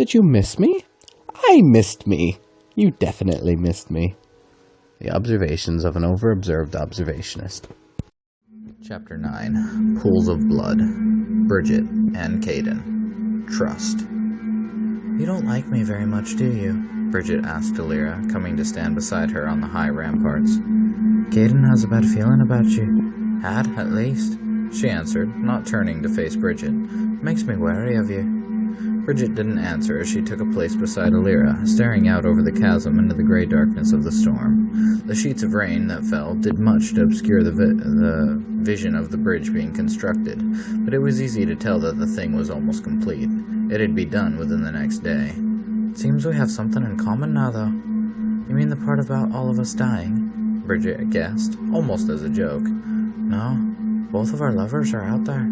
Did you miss me? I missed me. You definitely missed me. The Observations of an Over-Observed Observationist. Chapter 9. Pools of Blood. Bridget and Caden. Trust. You don't like me very much, do you? Bridget asked Alira, coming to stand beside her on the high ramparts. Caden has a bad feeling about you. Had, at least, she answered, not turning to face Bridget. Makes me wary of you. Bridget didn't answer as she took a place beside Alira, staring out over the chasm into the gray darkness of the storm. The sheets of rain that fell did much to obscure the vision of the bridge being constructed, but it was easy to tell that the thing was almost complete. It'd be done within the next day. Seems we have something in common now, though. You mean the part about all of us dying? Bridget guessed, almost as a joke. No, both of our lovers are out there,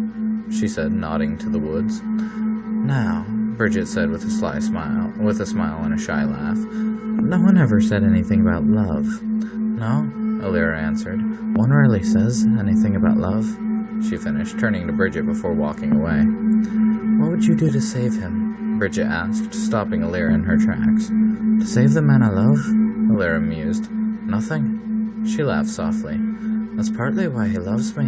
she said, nodding to the woods. Now, Bridget said with a smile and a shy laugh. No one ever said anything about love. No, Alira answered. One rarely says anything about love, she finished, turning to Bridget before walking away. What would you do to save him? Bridget asked, stopping Alira in her tracks. To save the man I love? Alira mused. Nothing. She laughed softly. That's partly why he loves me.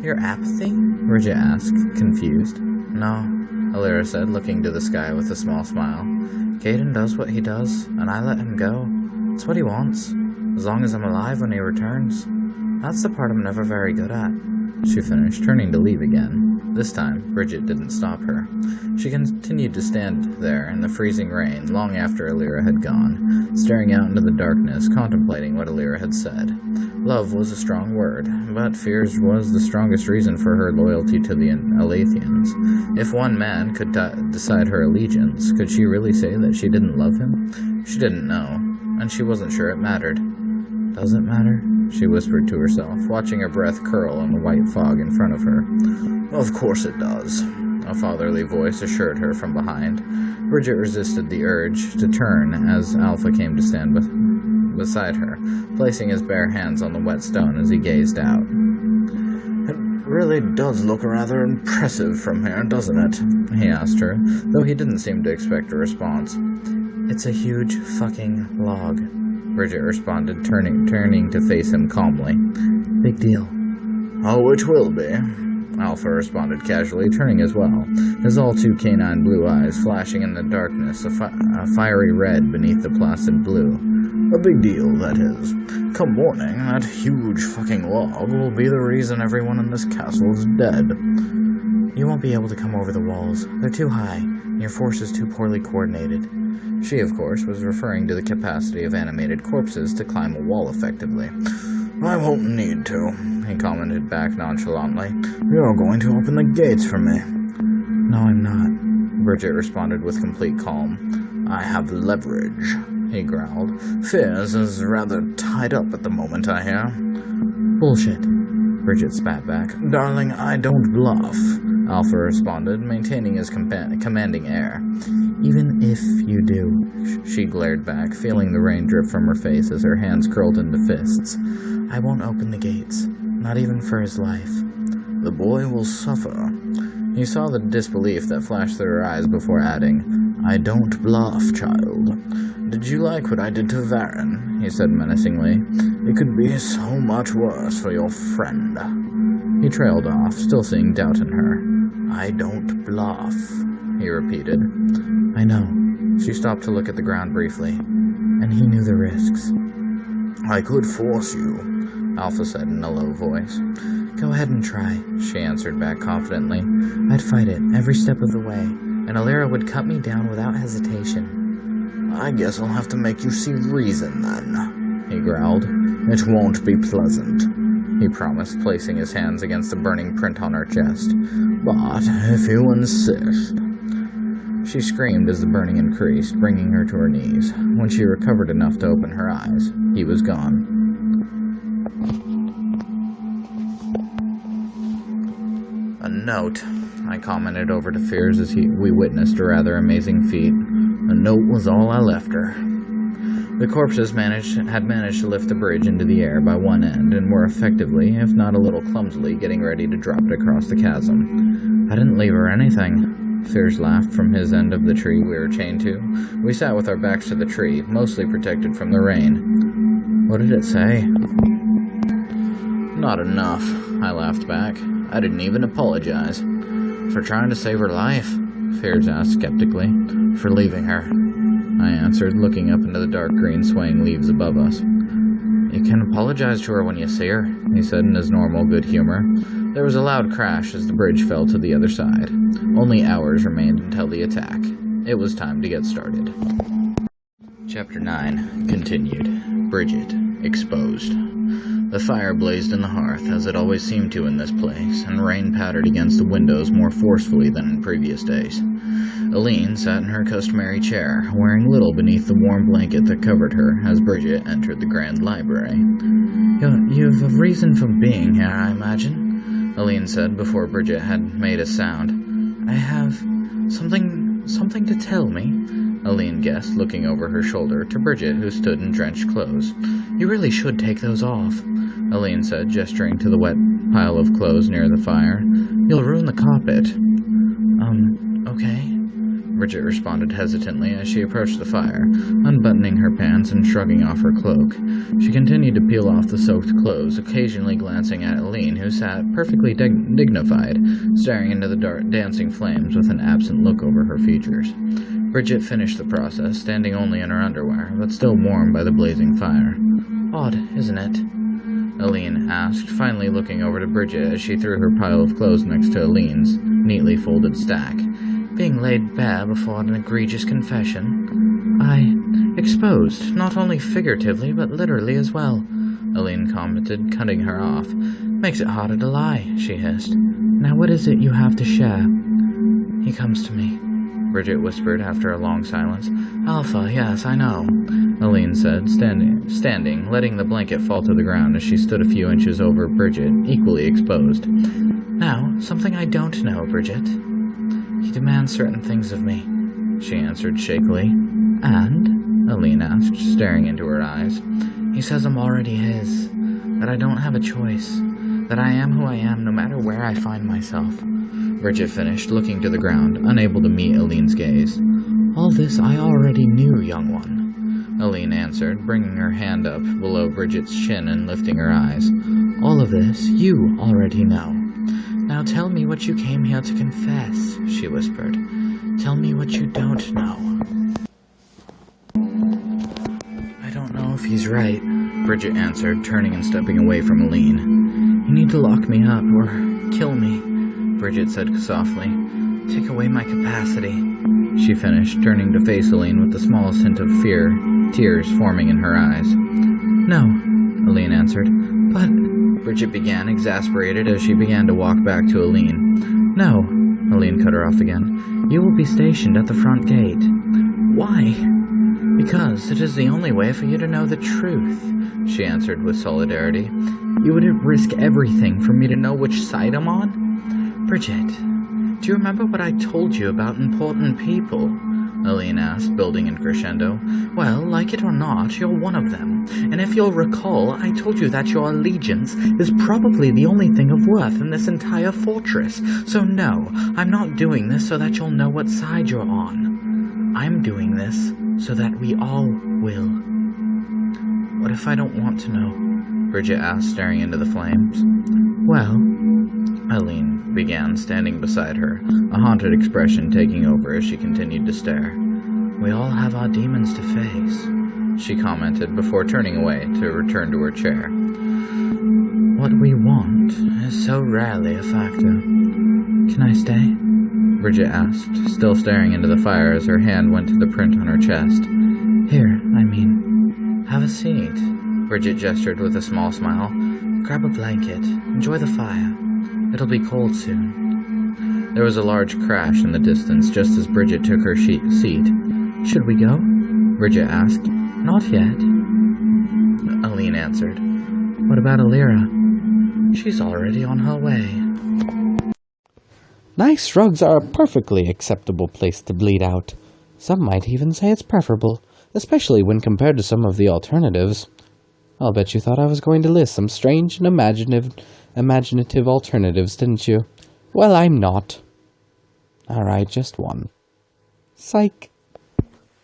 Your apathy? Bridget asked, confused. No, Alira said, looking to the sky with a small smile. Caden does what he does, and I let him go. It's what he wants, as long as I'm alive when he returns. That's the part I'm never very good at, she finished, turning to leave again. This time, Bridget didn't stop her. She continued to stand there in the freezing rain long after Alira had gone, staring out into the darkness, contemplating what Alira had said. Love was a strong word, but fears was the strongest reason for her loyalty to the Alathians. If one man could decide her allegiance, could she really say that she didn't love him? She didn't know, and she wasn't sure it mattered. Does it matter? She whispered to herself, watching her breath curl in the white fog in front of her. Of course it does, a fatherly voice assured her from behind. Bridget resisted the urge to turn as Alpha came to stand beside her, placing his bare hands on the wet stone as he gazed out. It really does look rather impressive from here, doesn't it? He asked her, though he didn't seem to expect a response. It's a huge fucking log, Bridget responded, turning to face him calmly. Big deal. Oh, it will be, Alpha responded casually, turning as well, his all-too canine blue eyes flashing in the darkness, a fiery red beneath the placid blue. A big deal, that is. Come morning, that huge fucking log will be the reason everyone in this castle's dead. You won't be able to come over the walls. They're too high, and your force is too poorly coordinated. She, of course, was referring to the capacity of animated corpses to climb a wall effectively. I won't need to, he commented back nonchalantly. You're going to open the gates for me. No, I'm not, Bridget responded with complete calm. I have leverage, he growled. Fears is rather tied up at the moment, I hear. Bullshit, Bridget spat back. Darling, I don't bluff, Alpha responded, maintaining his commanding air. Even if you do, she glared back, feeling the rain drip from her face as her hands curled into fists. I won't open the gates, not even for his life. The boy will suffer. He saw the disbelief that flashed through her eyes before adding, I don't bluff, child. Did you like what I did to Varen? He said menacingly. It could be so much worse for your friend. He trailed off, still seeing doubt in her. I don't bluff, he repeated. I know. She stopped to look at the ground briefly, and he knew the risks. I could force you, Alpha said in a low voice. Go ahead and try, she answered back confidently. I'd fight it every step of the way, and Alira would cut me down without hesitation. I guess I'll have to make you see reason then, he growled. It won't be pleasant, he promised, placing his hands against the burning print on her chest. But if you insist. She screamed as the burning increased, bringing her to her knees. When she recovered enough to open her eyes, he was gone. A note, I commented over to Fears as we witnessed a rather amazing feat. A note was all I left her. The corpses had managed to lift the bridge into the air by one end and were effectively, if not a little clumsily, getting ready to drop it across the chasm. I didn't leave her anything. Fierce laughed from his end of the tree we were chained to. We sat with our backs to the tree, mostly protected from the rain. What did it say? Not enough, I laughed back. I didn't even apologize. For trying to save her life? Fierce asked skeptically. For leaving her, I answered, looking up into the dark green swaying leaves above us. You can apologize to her when you see her, he said in his normal good humor. There was a loud crash as the bridge fell to the other side. Only hours remained until the attack. It was time to get started. Chapter 9 continued. Bridget exposed. The fire blazed in the hearth, as it always seemed to in this place, and rain pattered against the windows more forcefully than in previous days. Aline sat in her customary chair, wearing little beneath the warm blanket that covered her, as Bridget entered the grand library. You've a reason for being here, I imagine, Aline said before Bridget had made a sound. I have something to tell me, Aline guessed, looking over her shoulder to Bridget, who stood in drenched clothes. You really should take those off, Aline said, gesturing to the wet pile of clothes near the fire. You'll ruin the carpet. Okay, Bridget responded hesitantly as she approached the fire, unbuttoning her pants and shrugging off her cloak. She continued to peel off the soaked clothes, occasionally glancing at Aline, who sat perfectly dignified, staring into the dancing flames with an absent look over her features. Bridget finished the process, standing only in her underwear, but still warm by the blazing fire. Odd, isn't it? Aline asked, finally looking over to Bridget as she threw her pile of clothes next to Aline's neatly folded stack. Being laid bare before an egregious confession. Exposed, not only figuratively, but literally as well, Aline commented, cutting her off. Makes it harder to lie, she hissed. Now what is it you have to share? He comes to me, Bridget whispered after a long silence. Alpha, yes, I know, Aline said, standing, letting the blanket fall to the ground as she stood a few inches over Bridget, equally exposed. Now, something I don't know, Bridget. He demands certain things of me, she answered shakily. And? Aline asked, staring into her eyes. He says I'm already his, that I don't have a choice, that I am who I am no matter where I find myself. Bridget finished, looking to the ground, unable to meet Aline's gaze. All this I already knew, young one, Aline answered, bringing her hand up below Bridget's chin and lifting her eyes. All of this you already know. Now tell me what you came here to confess, she whispered. Tell me what you don't know. I don't know if he's right, Bridget answered, turning and stepping away from Aline. You need to lock me up or kill me, Bridget said softly. Take away my capacity, she finished, turning to face Aline with the smallest hint of fear, tears forming in her eyes. No, Aline answered. But, Bridget began, exasperated as she began to walk back to Aline. No, Aline cut her off again. You will be stationed at the front gate. Why? Because it is the only way for you to know the truth, she answered with solidarity. You would risk everything for me to know which side I'm on? Bridget, do you remember what I told you about important people? Aline asked, building in crescendo. Well, like it or not, you're one of them. And if you'll recall, I told you that your allegiance is probably the only thing of worth in this entire fortress. So no, I'm not doing this so that you'll know what side you're on. I'm doing this so that we all will. What if I don't want to know? Bridget asked, staring into the flames. Well, Aline began, standing beside her, a haunted expression taking over as she continued to stare. We all have our demons to face, she commented before turning away to return to her chair. What we want is so rarely a factor. Can I stay? Bridget asked, still staring into the fire as her hand went to the print on her chest. Here, I mean. Have a seat, Bridget gestured with a small smile. Grab a blanket. Enjoy the fire. It'll be cold soon. There was a large crash in the distance just as Bridget took her seat. Should we go? Bridget asked. Not yet, Aline answered. What about Alira? She's already on her way. Nice rugs are a perfectly acceptable place to bleed out. Some might even say it's preferable, especially when compared to some of the alternatives. I'll bet you thought I was going to list some strange and imaginative alternatives, didn't you? Well, I'm not. Alright, just one. Psych.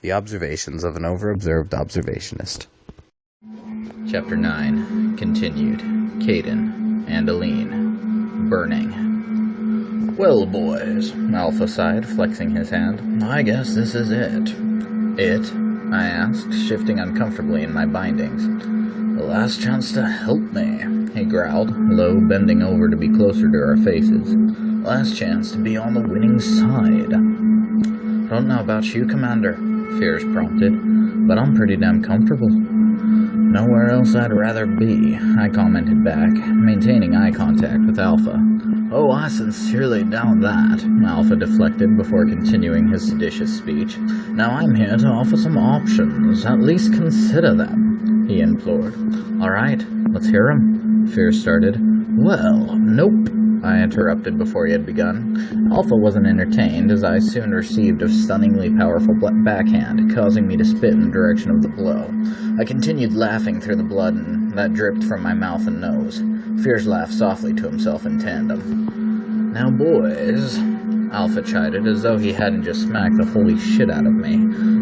The observations of an over-observed observationist. Chapter 9. Continued. Caden and Aline. Burning. Well, boys, Alpha sighed, flexing his hand. I guess this is it. It? I asked, shifting uncomfortably in my bindings. The last chance to help me, he growled, low, bending over to be closer to our faces. Last chance to be on the winning side. Don't know about you, Commander, Fears prompted, but I'm pretty damn comfortable. Nowhere else I'd rather be, I commented back, maintaining eye contact with Alpha. Oh, I sincerely doubt that, Alpha deflected before continuing his seditious speech. Now I'm here to offer some options. At least consider them, he implored. All right, let's hear 'em, Fears started. Well, nope, I interrupted before he had begun. Alpha wasn't entertained, as I soon received a stunningly powerful backhand, causing me to spit in the direction of the blow. I continued laughing through the blood that dripped from my mouth and nose. Fears laughed softly to himself in tandem. Now, boys, Alpha chided, as though he hadn't just smacked the holy shit out of me.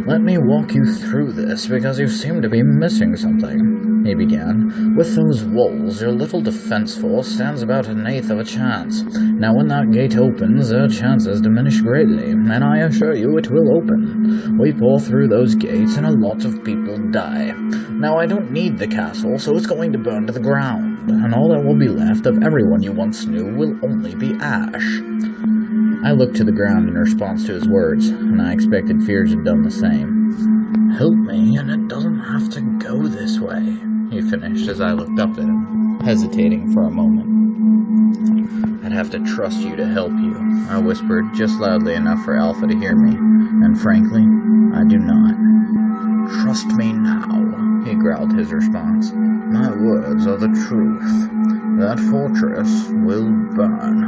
Let me walk you through this, because you seem to be missing something, he began. With those walls, your little defense force stands about 1/8 of a chance. Now when that gate opens, their chances diminish greatly, and I assure you it will open. We pour through those gates, and a lot of people die. Now I don't need the castle, so it's going to burn to the ground, and all that will be left of everyone you once knew will only be ash. I looked to the ground in response to his words, and I expected Fears had done the same. Help me, and it doesn't have to go this way, he finished as I looked up at him, hesitating for a moment. I'd have to trust you to help you, I whispered, just loudly enough for Alpha to hear me, and frankly, I do not. Trust me now, he growled his response. My words are the truth. That fortress will burn.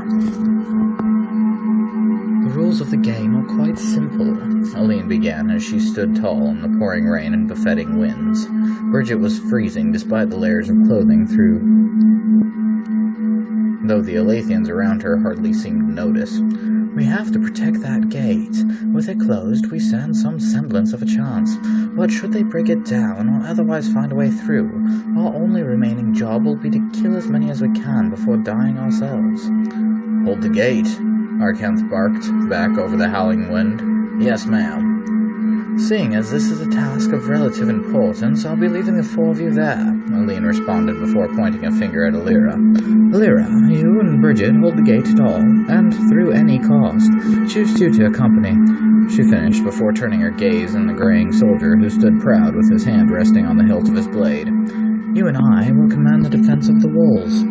The rules of the game are quite simple, Aline began as she stood tall in the pouring rain and buffeting winds. Bridget was freezing despite the layers of clothing though the Alathians around her hardly seemed to notice. We have to protect that gate. With it closed, we stand some semblance of a chance. But should they break it down or otherwise find a way through, our only remaining job will be to kill as many as we can before dying ourselves. Hold the gate, Arkanth barked, back over the howling wind. Yes, ma'am. Seeing as this is a task of relative importance, I'll be leaving the 4 of you there, Aline responded before pointing a finger at Alira. Alira, you and Bridget hold the gate at all, and through any cost. Choose two to accompany, she finished before turning her gaze on the graying soldier who stood proud with his hand resting on the hilt of his blade. You and I will command the defense of the walls.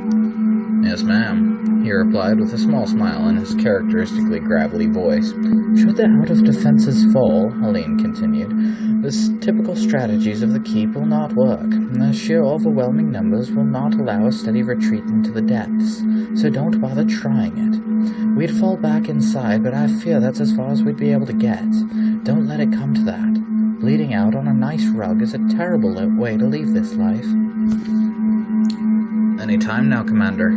Yes, ma'am, he replied with a small smile in his characteristically gravelly voice. Should the out-of-defenses fall, Aline continued, the typical strategies of the keep will not work. The sheer overwhelming numbers will not allow a steady retreat into the depths, so don't bother trying it. We'd fall back inside, but I fear that's as far as we'd be able to get. Don't let it come to that. Bleeding out on a nice rug is a terrible way to leave this life. Any time now, Commander,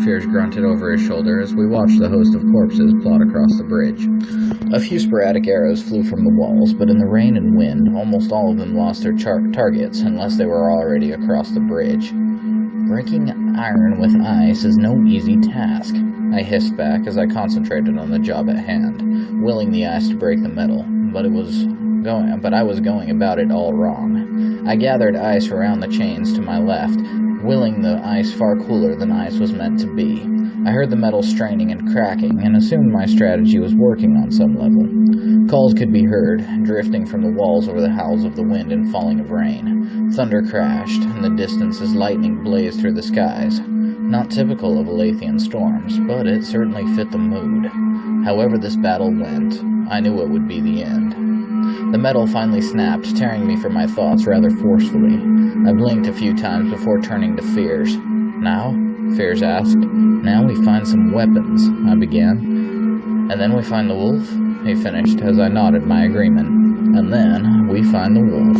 Fears grunted over his shoulder as we watched the host of corpses plod across the bridge. A few sporadic arrows flew from the walls, but in the rain and wind, almost all of them lost their targets unless they were already across the bridge. Breaking iron with ice is no easy task, I hissed back as I concentrated on the job at hand, willing the ice to break the metal, but I was going about it all wrong. I gathered ice around the chains to my left, willing the ice far cooler than ice was meant to be. I heard the metal straining and cracking, and assumed my strategy was working on some level. Calls could be heard, drifting from the walls over the howls of the wind and falling of rain. Thunder crashed, in the distance as lightning blazed through the skies. Not typical of Alathian storms, but it certainly fit the mood. However this battle went, I knew it would be the end. The metal finally snapped, tearing me from my thoughts rather forcefully. I blinked a few times before turning to Fears. Now? Fears asked. Now we find some weapons, I began. And then we find the wolf, he finished as I nodded my agreement. And then we find the wolf.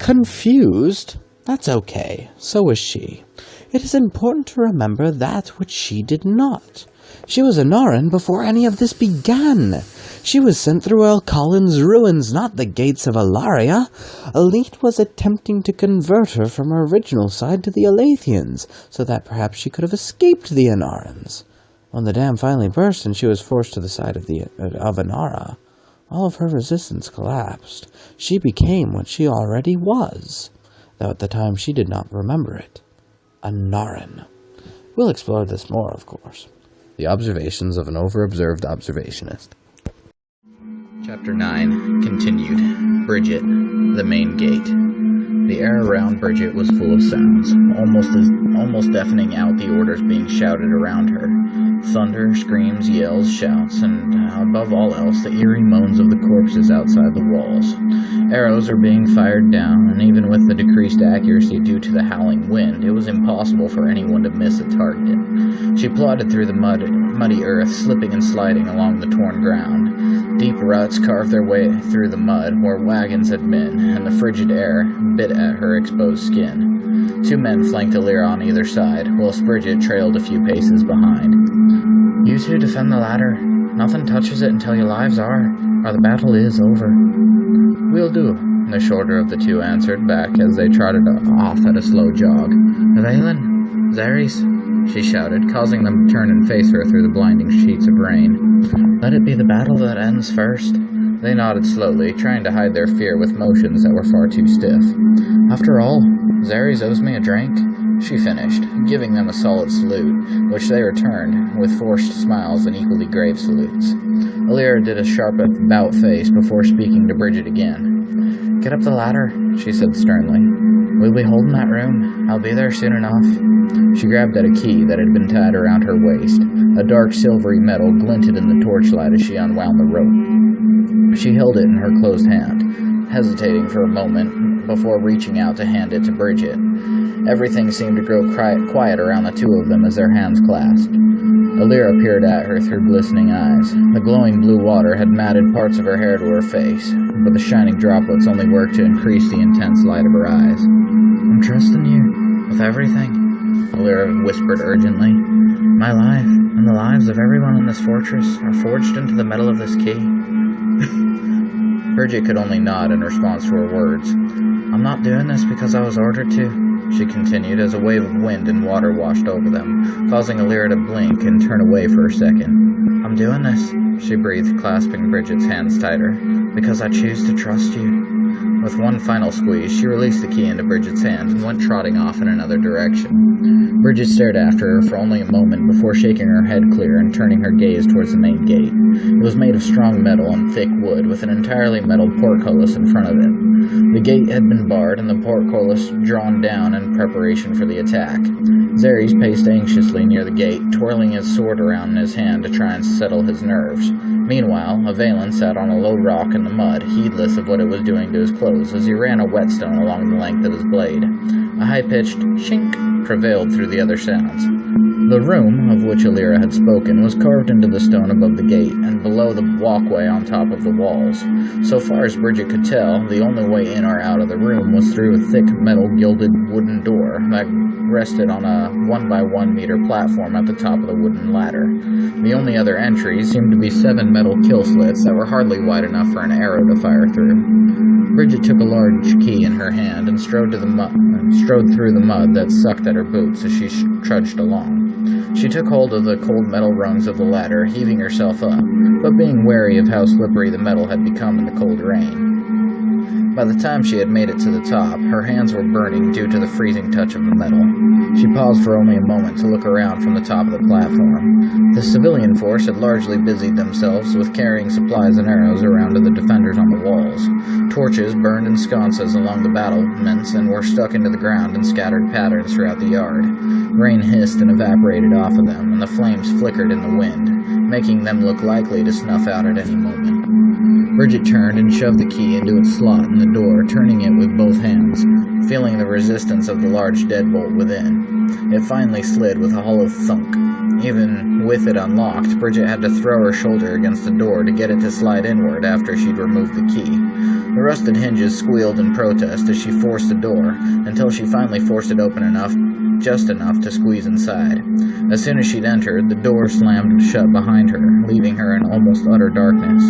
Confused? That's okay. So was she. It is important to remember that which she did not. She was a Norn before any of this began. She was sent through El Colin's ruins, not the gates of Alaria. Elite was attempting to convert her from her original side to the Alathians, so that perhaps she could have escaped the Anarans. When the dam finally burst and she was forced to the side of Anara, all of her resistance collapsed. She became what she already was, though at the time she did not remember it. A Naran. We'll explore this more, of course. The Observations of an Over-Observed Observationist. Chapter 9 continued. Bridget, the main gate. The air around Bridget was full of sounds, almost deafening out the orders being shouted around her. Thunder, screams, yells, shouts, and above all else, the eerie moans of the corpses outside the walls. Arrows are being fired down, and even with the decreased accuracy due to the howling wind, it was impossible for anyone to miss a target. She plodded through the muddy earth, slipping and sliding along the torn ground. Deep ruts carved their way through the mud where wagons had been, and the frigid air bit at her exposed skin. Two men flanked Alira on either side, whilst Bridget trailed a few paces behind. "You two defend the ladder. Nothing touches it until your lives are, or the battle is over." "We'll do," the shorter of the two answered back as they trotted off at a slow jog. "Valen, Zares," she shouted, causing them to turn and face her through the blinding sheets of rain. "Let it be the battle that ends first." They nodded slowly, trying to hide their fear with motions that were far too stiff. "After all, Zares owes me a drink," she finished, giving them a solid salute, which they returned with forced smiles and equally grave salutes. Alira did a sharp about-face before speaking to Bridget again. "Get up the ladder," she said sternly. "We'll be holding that room. I'll be there soon enough." She grabbed at a key that had been tied around her waist. A dark silvery metal glinted in the torchlight as she unwound the rope. She held it in her closed hand, hesitating for a moment before reaching out to hand it to Bridget. Everything seemed to grow quiet around the two of them as their hands clasped. Alira peered at her through glistening eyes. The glowing blue water had matted parts of her hair to her face, but the shining droplets only worked to increase the intense light of her eyes. "I'm trusting you with everything," Alira whispered urgently. "My life and the lives of everyone in this fortress are forged into the metal of this key." Bridget could only nod in response to her words. "I'm not doing this because I was ordered to," she continued as a wave of wind and water washed over them, causing Alira to blink and turn away for a second. "I'm doing this," she breathed, clasping Bridget's hands tighter, "because I choose to trust you." With one final squeeze, she released the key into Bridget's hand and went trotting off in another direction. Bridget stared after her for only a moment before shaking her head clear and turning her gaze towards the main gate. It was made of strong metal and thick wood, with an entirely metal portcullis in front of it. The gate had been barred and the portcullis drawn down in preparation for the attack. Zares paced anxiously near the gate, twirling his sword around in his hand to try and settle his nerves. Meanwhile, Valen sat on a low rock in the mud, heedless of what it was doing to his clothes as he ran a whetstone along the length of his blade. A high-pitched shink prevailed through the other sounds. The room, of which Alira had spoken, was carved into the stone above the gate, and below the walkway on top of the walls. So far as Bridget could tell, the only way in or out of the room was through a thick metal gilded wooden door that rested on a 1x1 meter platform at the top of the wooden ladder. The only other entries seemed to be 7 metal kill slits that were hardly wide enough for an arrow to fire through. Bridget took a large key in her hand and strode through the mud that sucked at her boots as she trudged along. She took hold of the cold metal rungs of the ladder, heaving herself up, but being wary of how slippery the metal had become in the cold rain. By the time she had made it to the top, her hands were burning due to the freezing touch of the metal. She paused for only a moment to look around from the top of the platform. The civilian force had largely busied themselves with carrying supplies and arrows around to the defenders on the walls. Torches burned in sconces along the battlements and were stuck into the ground in scattered patterns throughout the yard. Rain hissed and evaporated off of them, and the flames flickered in the wind, making them look likely to snuff out at any moment. Bridget turned and shoved the key into its slot in the door, turning it with both hands, feeling the resistance of the large deadbolt within. It finally slid with a hollow thunk. Even with it unlocked, Bridget had to throw her shoulder against the door to get it to slide inward after she'd removed the key. The rusted hinges squealed in protest as she forced the door, until she finally forced it open just enough to squeeze inside. As soon as she'd entered, the door slammed shut behind her, leaving her in almost utter darkness.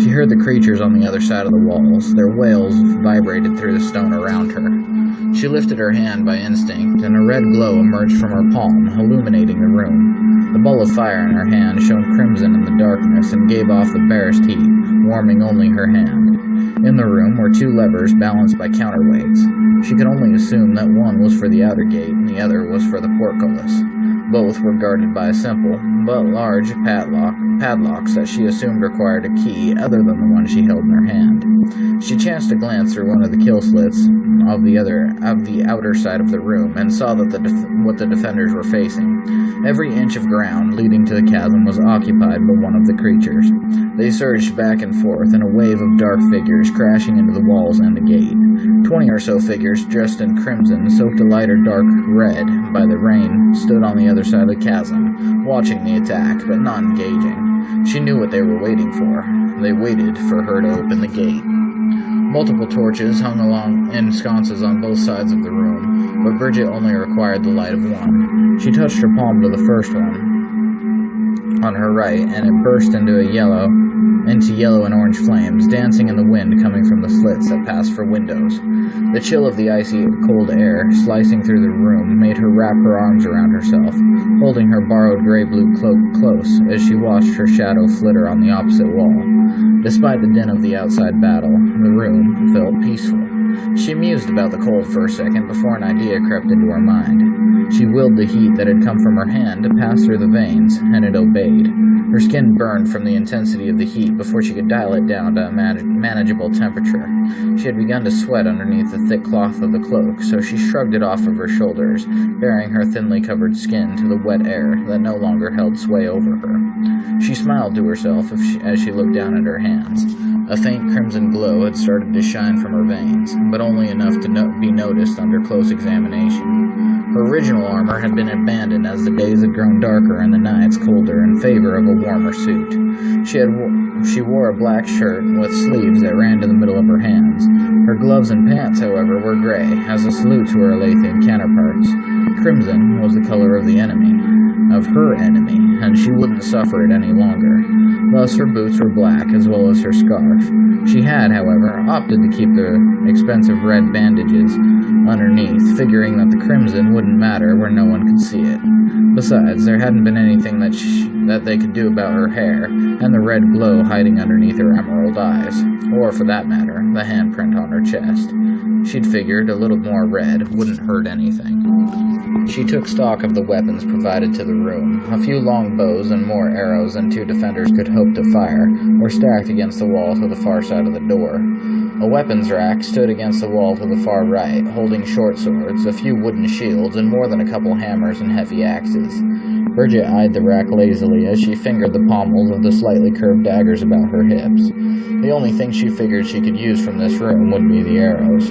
She heard the creatures on the other side of the walls. Their wails vibrated through the stone around her. She lifted her hand by instinct, and a red glow emerged from her palm, illuminating the room. The ball of fire in her hand shone crimson in the darkness and gave off the barest heat, warming only her hand. In the room were two levers balanced by counterweights. She could only assume that one was for the outer gate and the other was for the portcullis. Both were guarded by a simple, but large padlocks that she assumed required a key other than the one she held in her hand. She chanced to glance through one of the kill slits of the outer side of the room and saw that what the defenders were facing. Every inch of ground leading to the chasm was occupied by one of the creatures. They surged back and forth in a wave of dark figures crashing into the walls and the gate. 20 or so figures dressed in crimson, soaked a lighter dark red by the rain, stood on the other side of the chasm, watching the attack, but not engaging. She knew what they were waiting for. They waited for her to open the gate. Multiple torches hung along in sconces on both sides of the room, but Bridget only required the light of one. She touched her palm to the first one on her right, and it burst into yellow and orange flames, dancing in the wind coming from the slits that passed for windows. The chill of the icy cold air slicing through the room made her wrap her arms around herself, holding her borrowed gray-blue cloak close as she watched her shadow flitter on the opposite wall. Despite the din of the outside battle, the room felt peaceful. She mused about the cold for a second before an idea crept into her mind. She willed the heat that had come from her hand to pass through the veins, and it obeyed. Her skin burned from the intensity of the heat before she could dial it down to a manageable temperature. She had begun to sweat underneath the thick cloth of the cloak, so she shrugged it off of her shoulders, baring her thinly covered skin to the wet air that no longer held sway over her. She smiled to herself as she looked down at her hands. A faint crimson glow had started to shine from her veins, but only enough to be noticed under close examination. Her original armor had been abandoned as the days had grown darker and the nights colder in favor of a warmer suit. She wore a black shirt with sleeves that ran to the middle of her hands. Her gloves and pants, however, were gray, as a salute to her Lathian counterparts. Crimson was the color of the enemy, of her enemy, and she wouldn't suffer it any longer. Thus, her boots were black, as well as her scarf. She had, however, opted to keep the expensive red bandages underneath, figuring that the crimson wouldn't matter where no one could see it. Besides, there hadn't been anything that they could do about her hair, and the red glow hiding underneath her emerald eyes, or, for that matter, the handprint on her chest. She'd figured a little more red wouldn't hurt anything. She took stock of the weapons provided to the room. A few long bows and more arrows than two defenders could hope to fire were stacked against the wall to the far side of the door. A weapons rack stood against the wall to the far right, holding short swords, a few wooden shields, and more than a couple hammers and heavy axes. Bridget eyed the rack lazily as she fingered the pommels of the slightly curved daggers about her hips. The only thing she figured she could use from this room would be the arrows.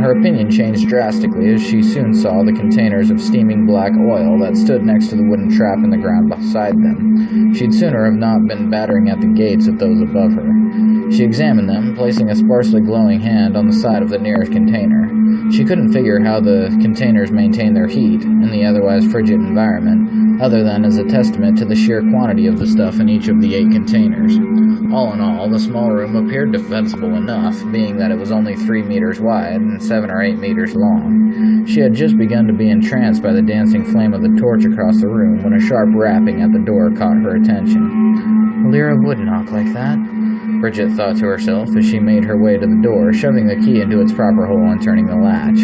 Her opinion changed drastically as she soon saw the containers of steaming black oil that stood next to the wooden trap in the ground beside them. She'd sooner have not been battering at the gates of those above her. She examined them, placing a sparsely glowing hand on the side of the nearest container. She couldn't figure how the containers maintained their heat in the otherwise frigid environment, other than as a testament to the sheer quantity of the stuff in each of the 8 containers. All in all, the small room appeared defensible enough, being that it was only 3 meters wide and 7 or 8 meters long. She had just begun to be entranced by the dancing flame of the torch across the room when a sharp rapping at the door caught her attention. Lyra would knock like that, Bridget thought to herself as she made her way to the door, shoving the key into its proper hole and turning the latch.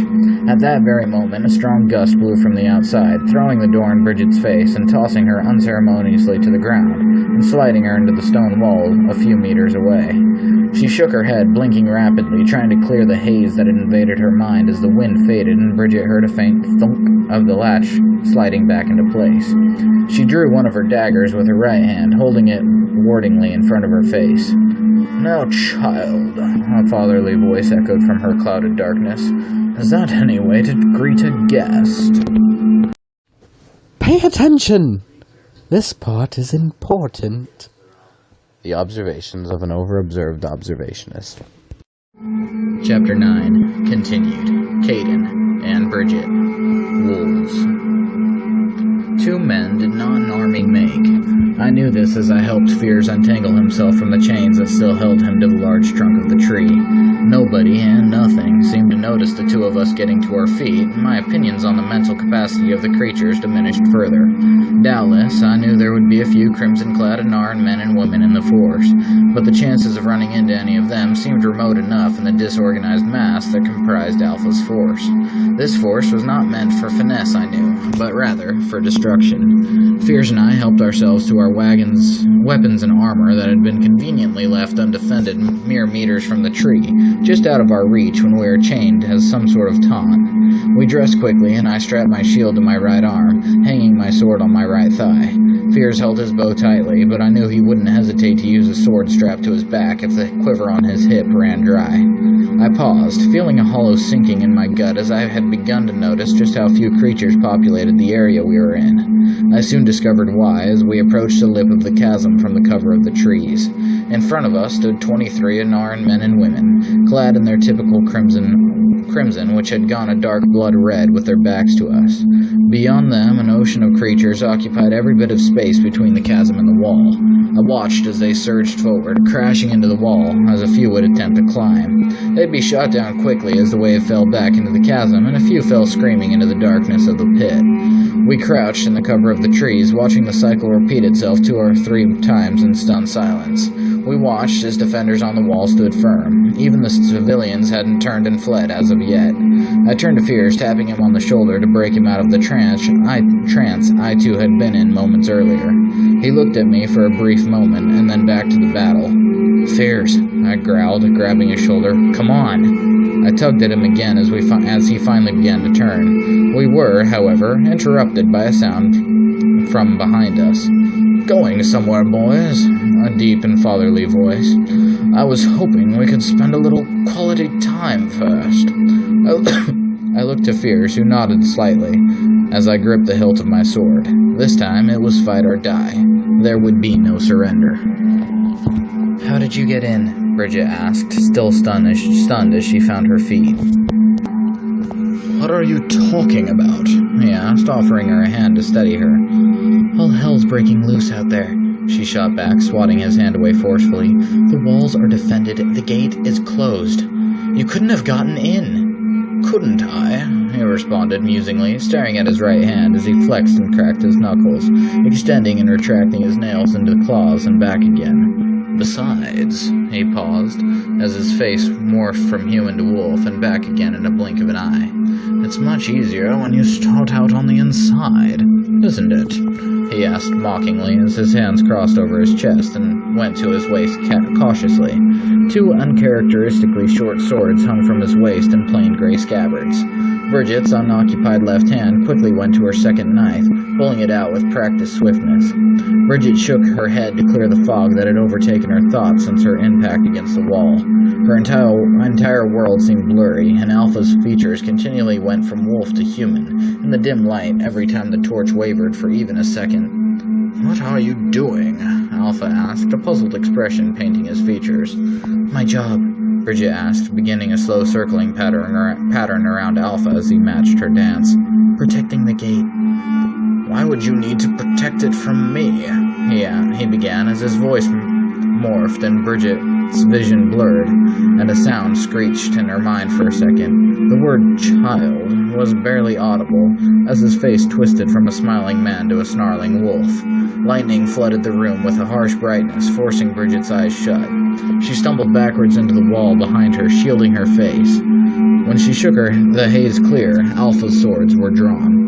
At that very moment, a strong gust blew from the outside, throwing the door in Bridget's face and tossing her unceremoniously to the ground, and sliding her into the stone wall a few meters away. She shook her head, blinking rapidly, trying to clear the haze that had invaded her mind as the wind faded and Bridget heard a faint thunk of the latch sliding back into place. She drew one of her daggers with her right hand, holding it wardingly in front of her face. "Now, child," a fatherly voice echoed from her clouded darkness. "Is that any way to greet a guest?" Pay attention! This part is important. The observations of an over-observed observationist. Chapter 9. Continued. Caden and Bridget. Wolves. 2 men did not an army make. I knew this as I helped Fears untangle himself from the chains that still held him to the large trunk of the tree. Nobody and nothing seemed to notice the 2 of us getting to our feet, and my opinions on the mental capacity of the creatures diminished further. Doubtless, I knew there would be a few crimson-clad Anaran men and women in the force, but the chances of running into any of them seemed remote enough in the disorganized mass that comprised Alpha's force. This force was not meant for finesse, I knew, but rather for destruction. Fears and I helped ourselves to our wagons, weapons, and armor that had been conveniently left undefended mere meters from the tree, just out of our reach when we were chained as some sort of taunt. We dressed quickly, and I strapped my shield to my right arm, hanging my sword on my right thigh. Fears held his bow tightly, but I knew he wouldn't hesitate to use a sword strapped to his back if the quiver on his hip ran dry. I paused, feeling a hollow sinking in my gut as I had begun to notice just how few creatures populated the area we were in. I soon discovered why as we approached the lip of the chasm from the cover of the trees. In front of us stood 23 Anaran men and women, clad in their typical crimson, which had gone a dark blood red with their backs to us. Beyond them, an ocean of creatures occupied every bit of space between the chasm and the wall. I watched as they surged forward, crashing into the wall, as a few would attempt to climb. They'd be shot down quickly as the wave fell back into the chasm, and a few fell screaming into the darkness of the pit. We crouched in the cover of the trees, watching the cycle repeat itself 2 or 3 times in stunned silence. We watched as defenders on the wall stood firm. Even the civilians hadn't turned and fled as of yet. I turned to Fears, tapping him on the shoulder to break him out of the trance I too had been in moments earlier. He looked at me for a brief moment, and then back to the battle. "Fears," I growled, grabbing his shoulder. "Come on." I tugged at him again as he finally began to turn. We were, however, interrupted by a sound from behind us. "Going somewhere, boys," a deep and fatherly voice. "I was hoping we could spend a little quality time first." I looked to Fears, who nodded slightly, as I gripped the hilt of my sword. This time it was fight or die. There would be no surrender. "How did you get in?" Bridget asked, still stunned as she found her feet. "What are you talking about?" he asked, offering her a hand to steady her. "All hell's breaking loose out there," she shot back, swatting his hand away forcefully. "The walls are defended. The gate is closed. You couldn't have gotten in." "Couldn't I?" he responded musingly, staring at his right hand as he flexed and cracked his knuckles, extending and retracting his nails into claws and back again. "Besides," he paused, as his face morphed from human to wolf and back again in a blink of an eye, "it's much easier when you start out on the inside, isn't it?" he asked mockingly as his hands crossed over his chest and went to his waist cautiously. 2 uncharacteristically short swords hung from his waist in plain gray scabbards. Bridget's unoccupied left hand quickly went to her second knife, pulling it out with practiced swiftness. Bridget shook her head to clear the fog that had overtaken her thoughts since her impact against the wall. Her entire world seemed blurry, and Alpha's features continually went from wolf to human in the dim light every time the torch wavered for even a second. "What are you doing?" Alpha asked, a puzzled expression painting his features. "My job," Bridget asked, beginning a slow circling pattern around Alpha as he matched her dance. "Protecting the gate." "Why would you need to protect it from me?" he began as his voice morphed and Bridget's vision blurred, and a sound screeched in her mind for a second. The word "child" was barely audible as his face twisted from a smiling man to a snarling wolf. Lightning flooded the room with a harsh brightness, forcing Bridget's eyes shut. She stumbled backwards into the wall behind her, shielding her face. When she shook the haze clear, Alpha's swords were drawn.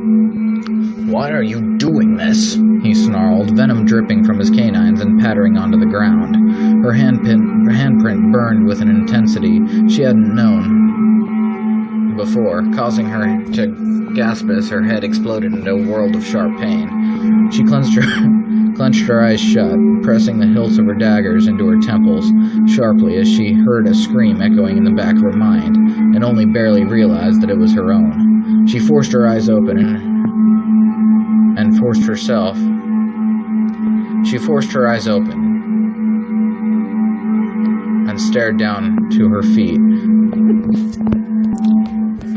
"Why are you doing this?" he snarled, venom dripping from his canines and pattering onto the ground. Her handprint burned with an intensity she hadn't known before, causing her to gasp as her head exploded into a world of sharp pain. She clenched her eyes shut, pressing the hilts of her daggers into her temples sharply as she heard a scream echoing in the back of her mind, and only barely realized that it was her own. She forced her eyes open and forced herself She forced her eyes open and stared down to her feet.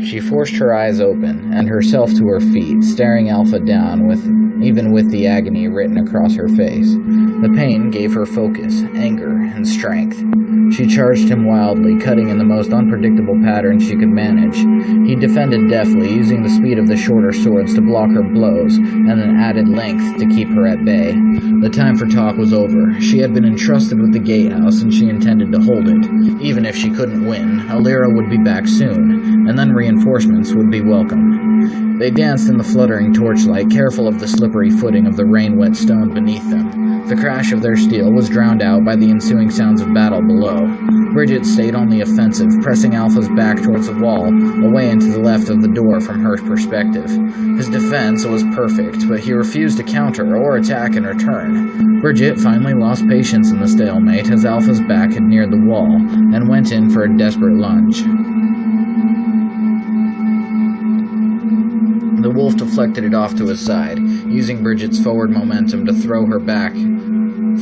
She forced her eyes open and herself to her feet, staring Alpha down even with the agony written across her face. The pain gave her focus, anger, and strength. She charged him wildly, cutting in the most unpredictable pattern she could manage. He defended deftly, using the speed of the shorter swords to block her blows, and an added length to keep her at bay. The time for talk was over. She had been entrusted with the gatehouse, and she intended to hold it. Even if she couldn't win, Alira would be back soon, and then reinforcements would be welcome. They danced in the fluttering torchlight, careful of the slippery footing of the rain-wet stone beneath them. The crash of their steel was drowned out by the ensuing sounds of battle below. Bridget stayed on the offensive, pressing Alpha's back towards the wall, away and to the left of the door from her perspective. His defense was perfect, but he refused to counter or attack in return. Bridget finally lost patience in the stalemate as Alpha's back had neared the wall, and went in for a desperate lunge. The wolf deflected it off to his side, using Bridget's forward momentum to throw her back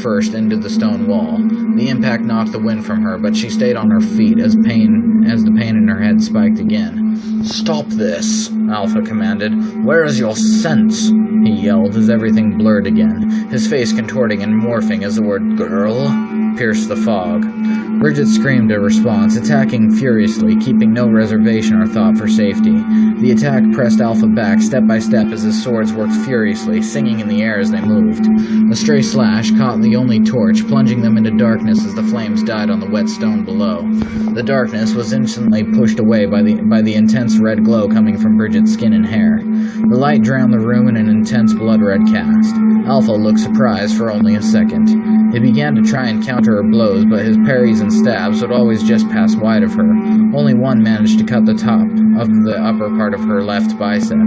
first into the stone wall. The impact knocked the wind from her, but she stayed on her feet as the pain in her head spiked again. "Stop this," Alpha commanded. "Where is your sense?" he yelled as everything blurred again, his face contorting and morphing as the word "girl" pierced the fog. Bridget screamed a response, attacking furiously, keeping no reservation or thought for safety. The attack pressed Alpha back step by step as his swords worked furiously, singing in the air as they moved. A stray slash caught the only torch, plunging them into darkness as the flames died on the wet stone below. The darkness was instantly pushed away by the intense red glow coming from Bridget's skin and hair. The light drowned the room in an intense blood-red cast. Alpha looked surprised for only a second. He began to try and counter her blows, but his parries and stabs would always just pass wide of her. Only one managed to cut the top of the upper part of her left bicep.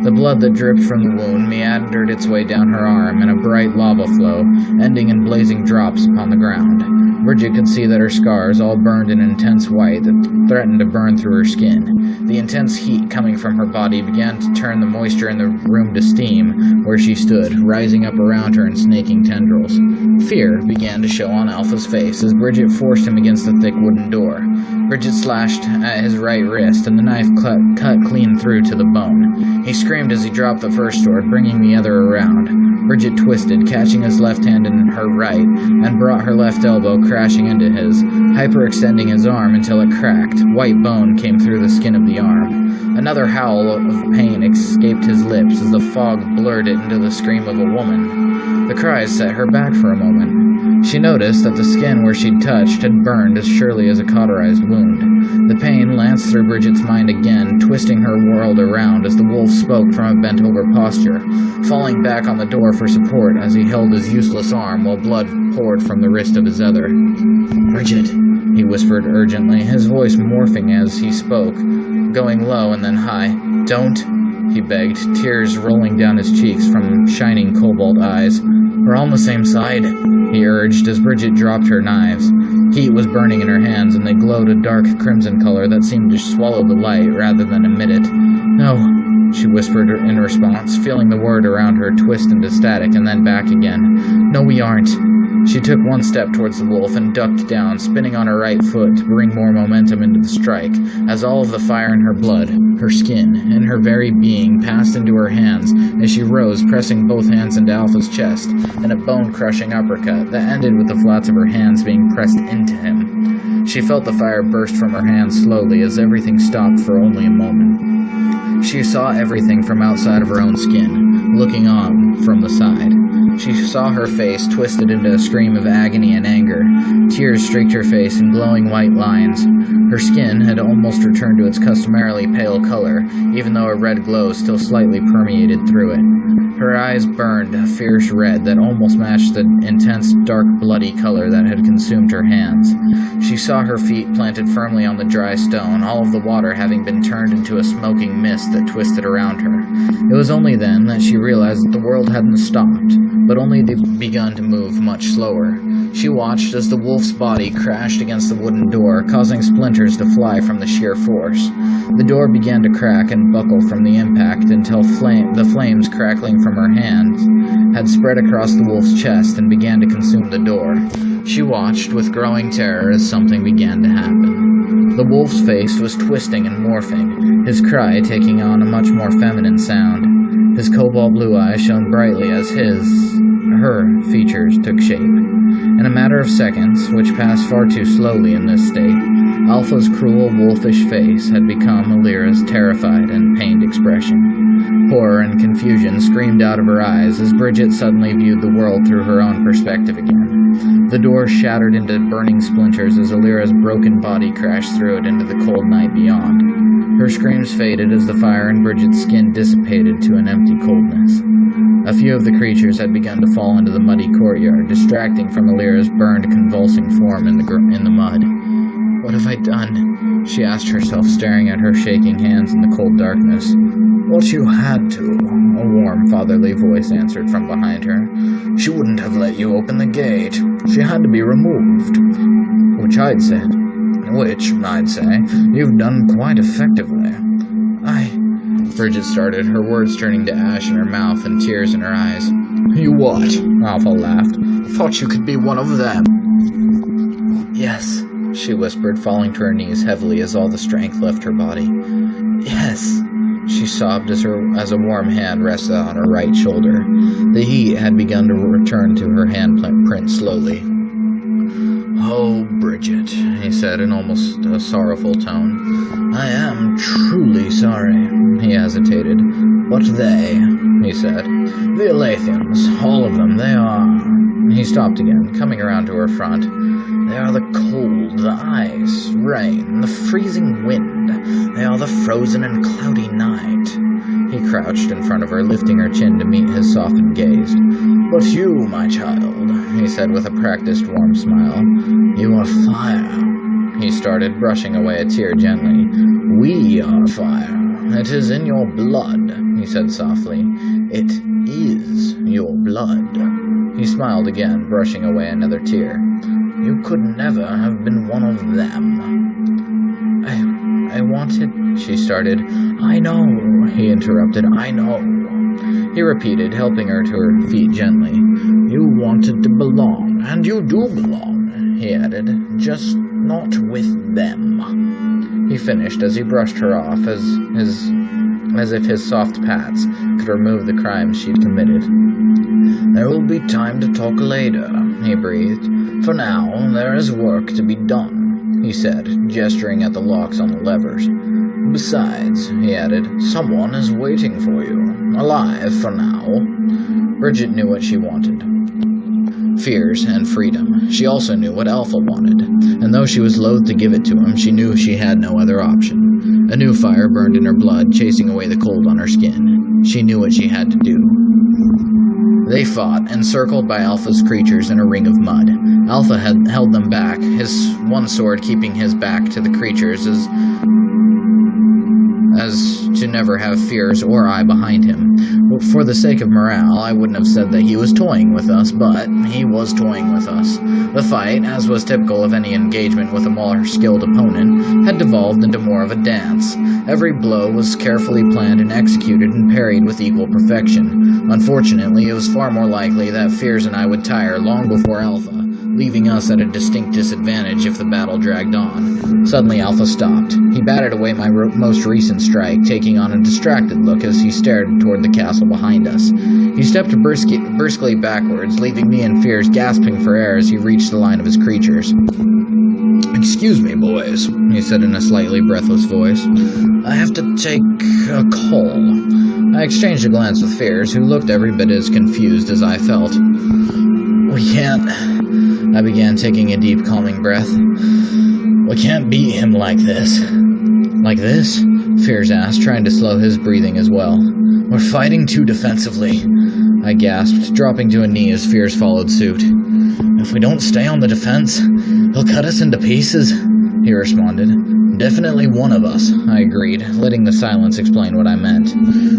The blood that dripped from the wound meandered its way down her arm in a bright lava flow, ending in blazing drops upon the ground. Bridget could see that her scars all burned an intense white that threatened to burn through her skin. The intense heat coming from her body began to turn the moisture in the room to steam where she stood, rising up around her in snaking tendrils. Fear began to show on Alpha's face as Bridget forced him against the thick wooden door. Bridget slashed at his right wrist, and the knife cut clean through to the bone. He screamed as he dropped the first sword, bringing the other around. Bridget twisted, catching his left hand in her right, and brought her left elbow crashing into his, hyperextending his arm until it cracked. White bone came through the skin of the arm. Another howl of pain escaped his lips as the fog blurred it into the scream of a woman. The cries set her back for a moment. She noticed that the skin where she'd touched had burned as surely as a cauterized wound. The pain lanced through Bridget's mind again, twisting her world around as the wolf spoke from a bent-over posture, falling back on the door for support as he held his useless arm while blood poured from the wrist of his other. "Bridget," he whispered urgently, his voice morphing as he spoke, going low and then high. "Don't," he begged, tears rolling down his cheeks from shining cobalt eyes. "We're on the same side," he urged as Bridget dropped her knives. Heat was burning in her hands, and they glowed a dark crimson color that seemed to swallow the light rather than emit it. "No," she whispered in response, feeling the word around her twist into static and then back again. "No, we aren't." She took one step towards the wolf and ducked down, spinning on her right foot to bring more momentum into the strike, as all of the fire in her blood, her skin, and her very being passed into her hands as she rose, pressing both hands into Alpha's chest, in a bone-crushing uppercut that ended with the flats of her hands being pressed into him. She felt the fire burst from her hands slowly as everything stopped for only a moment. She saw everything from outside of her own skin, looking on from the side. She saw her face twisted into a scream of agony and anger. Tears streaked her face in glowing white lines. Her skin had almost returned to its customarily pale color, even though a red glow still slightly permeated through it. Her eyes burned a fierce red that almost matched the intense, dark, bloody color that had consumed her hands. She saw her feet planted firmly on the dry stone, all of the water having been turned into a smoking mist that twisted around her. It was only then that she realized that the world hadn't stopped. but only begun to move much slower. She watched as the wolf's body crashed against the wooden door, causing splinters to fly from the sheer force. The door began to crack and buckle from the impact until the flames crackling from her hands had spread across the wolf's chest and began to consume the door. She watched with growing terror as something began to happen. The wolf's face was twisting and morphing, his cry taking on a much more feminine sound. His cobalt blue eyes shone brightly as her features took shape. In a matter of seconds, which passed far too slowly in this state, Alpha's cruel, wolfish face had become Alira's terrified and pained expression. Horror and confusion screamed out of her eyes as Bridget suddenly viewed the world through her own perspective again. The door shattered into burning splinters as Alira's broken body crashed through it into the cold night beyond. Her screams faded as the fire in Bridget's skin dissipated to an empty coldness. A few of the creatures had begun to fall into the muddy courtyard, distracting from Alira's burned, convulsing form in the mud. "What have I done?" she asked herself, staring at her shaking hands in the cold darkness. "What you had to," a warm, fatherly voice answered from behind her. "She wouldn't have let you open the gate. She had to be removed." Which I'd say, you've done quite effectively. Bridget started, her words turning to ash in her mouth and tears in her eyes. "You what?" Alpha laughed. "Thought you could be one of them." "Yes," she whispered, falling to her knees heavily as all the strength left her body. "Yes," she sobbed as a warm hand rested on her right shoulder. The heat had begun to return to her handprint slowly. "Oh, Bridget," he said in almost a sorrowful tone. "I am truly sorry." He hesitated. "But they," he said, "the Alathians, all of them, they are..." He stopped again, coming around to her front. "They are the cold, the ice, rain, the freezing wind. They are the frozen and cloudy night." He crouched in front of her, lifting her chin to meet his softened gaze. "But you, my child," he said with a practiced warm smile, "you are fire." He started, brushing away a tear gently. "We are fire. It is in your blood," he said softly. "It is your blood." He smiled again, brushing away another tear. "You could never have been one of them." I wanted," she started. "I know," he interrupted. "I know." He repeated, helping her to her feet gently. "You wanted to belong, and you do belong," he added, "just not with them." He finished as he brushed her off as if his soft pats could remove the crimes she'd committed. "There will be time to talk later," he breathed. "For now, there is work to be done," he said, gesturing at the locks on the levers. "Besides," he added, "someone is waiting for you. Alive for now." Bridget knew what she wanted. Fears and freedom. She also knew what Alpha wanted, and though she was loath to give it to him, she knew she had no other option. A new fire burned in her blood, chasing away the cold on her skin. She knew what she had to do. They fought, encircled by Alpha's creatures in a ring of mud. Alpha had held them back, his one sword keeping his back to the creatures as to never have Fears or I behind him. For the sake of morale, I wouldn't have said that he was toying with us, but he was toying with us. The fight, as was typical of any engagement with a more skilled opponent, had devolved into more of a dance. Every blow was carefully planned and executed and parried with equal perfection. Unfortunately, it was far more likely that Fears and I would tire long before Alpha, leaving us at a distinct disadvantage if the battle dragged on. Suddenly, Alpha stopped. He batted away my most recent strike, taking on a distracted look as he stared toward the castle behind us. He stepped briskly backwards, leaving me and Fears gasping for air as he reached the line of his creatures. "Excuse me, boys," he said in a slightly breathless voice. "I have to take a call." I exchanged a glance with Fears, who looked every bit as confused as I felt. "We can't..." I began, taking a deep, calming breath. "We can't beat him like this." "Like this?" Fears asked, trying to slow his breathing as well. "We're fighting too defensively," I gasped, dropping to a knee as Fears followed suit. "If we don't stay on the defense, he'll cut us into pieces," he responded. Definitely one of us, I agreed, letting the silence explain what I meant.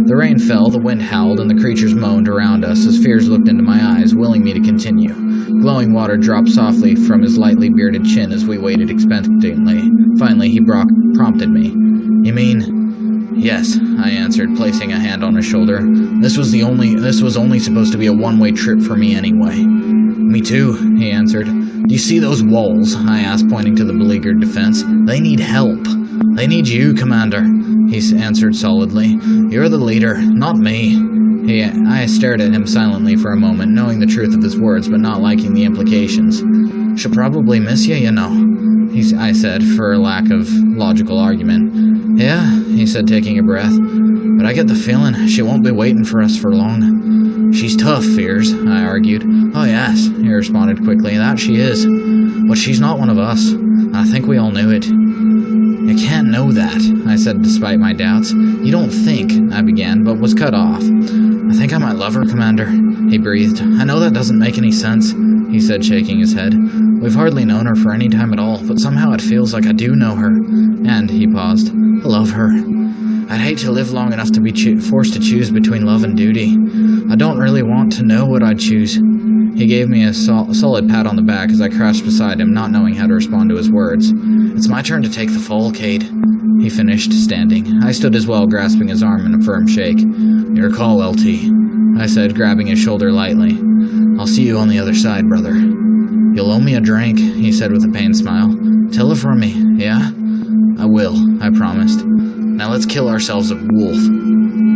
The rain fell, the wind howled, and the creatures moaned around us as Fears looked into my eyes, willing me to continue. Glowing water dropped softly from his lightly bearded chin as we waited expectantly. Finally, he prompted me. You mean... Yes, I answered, placing a hand on his shoulder. This was only supposed to be a one-way trip for me anyway. Me too, he answered. Do you see those walls? I asked, pointing to the beleaguered defense. They need help. They need you, Commander, he answered solidly. You're the leader, not me. I stared at him silently for a moment, knowing the truth of his words, but not liking the implications. She'll probably miss you, you know, I said, for lack of logical argument. Yeah, he said, taking a breath. But I get the feeling she won't be waiting for us for long. She's tough, Fears, I argued. Oh yes, he responded quickly, that she is. But she's not one of us. I think we all knew it. You can't know that, I said despite my doubts. You don't think, I began, but was cut off. I think I might love her, Commander, he breathed. I know that doesn't make any sense, he said, shaking his head. We've hardly known her for any time at all, but somehow it feels like I do know her. And, he paused, I love her. I'd hate to live long enough to be forced to choose between love and duty. I don't really want to know what I'd choose. He gave me a solid pat on the back as I crouched beside him, not knowing how to respond to his words. It's my turn to take the fall, Cade, he finished, standing. I stood as well, grasping his arm in a firm shake. Your call, LT, I said, grabbing his shoulder lightly. I'll see you on the other side, brother. You'll owe me a drink, he said with a pained smile. Tell her from me, yeah? I will, I promised. Now let's kill ourselves a wolf.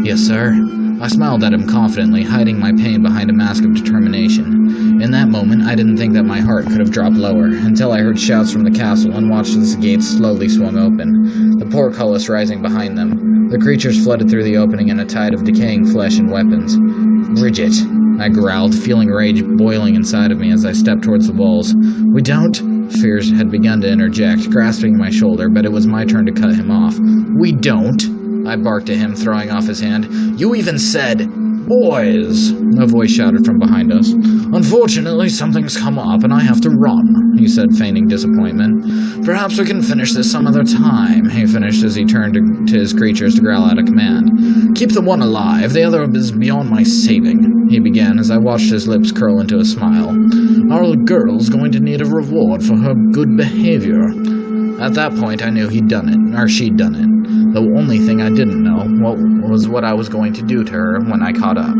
Yes, sir. I smiled at him confidently, hiding my pain behind a mask of determination. In that moment, I didn't think that my heart could have dropped lower, until I heard shouts from the castle and watched as the gates slowly swung open, the portcullis rising behind them. The creatures flooded through the opening in a tide of decaying flesh and weapons. Bridget, I growled, feeling rage boiling inside of me as I stepped towards the walls. We don't... Fears had begun to interject, grasping my shoulder, but it was my turn to cut him off. We don't... I barked at him, throwing off his hand. You even said, boys, a voice shouted from behind us. Unfortunately, something's come up and I have to run, he said, feigning disappointment. Perhaps we can finish this some other time, he finished as he turned to his creatures to growl out a command. Keep the one alive, the other is beyond my saving, he began as I watched his lips curl into a smile. Our girl's going to need a reward for her good behavior. At that point, I knew she'd done it. The only thing I didn't know was what I was going to do to her when I caught up.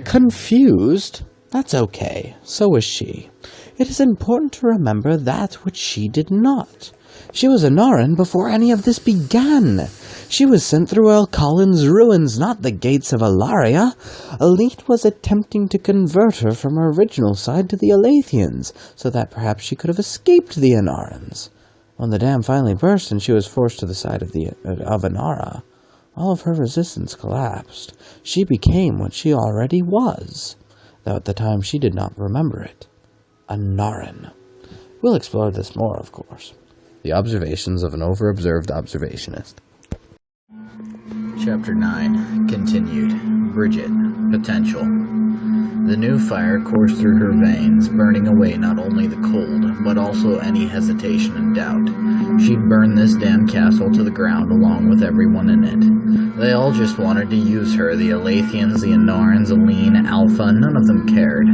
Confused? That's okay. So was she. It is important to remember that which she did not. She was a Norin before any of this began. She was sent through El Colin's ruins, not the gates of Alaria. Elite was attempting to convert her from her original side to the Alathians, so that perhaps she could have escaped the Anarans. When the dam finally burst and she was forced to the side of Anara, all of her resistance collapsed. She became what she already was, though at the time she did not remember it. A Narin. We'll explore this more, of course. The observations of an over-observed observationist. Chapter 9. Continued. Bridget. Potential. The new fire coursed through her veins, burning away not only the cold, but also any hesitation and doubt. She'd burn this damn castle to the ground along with everyone in it. They all just wanted to use her, the Alathians, the Anarans, Aline, Alpha, none of them cared.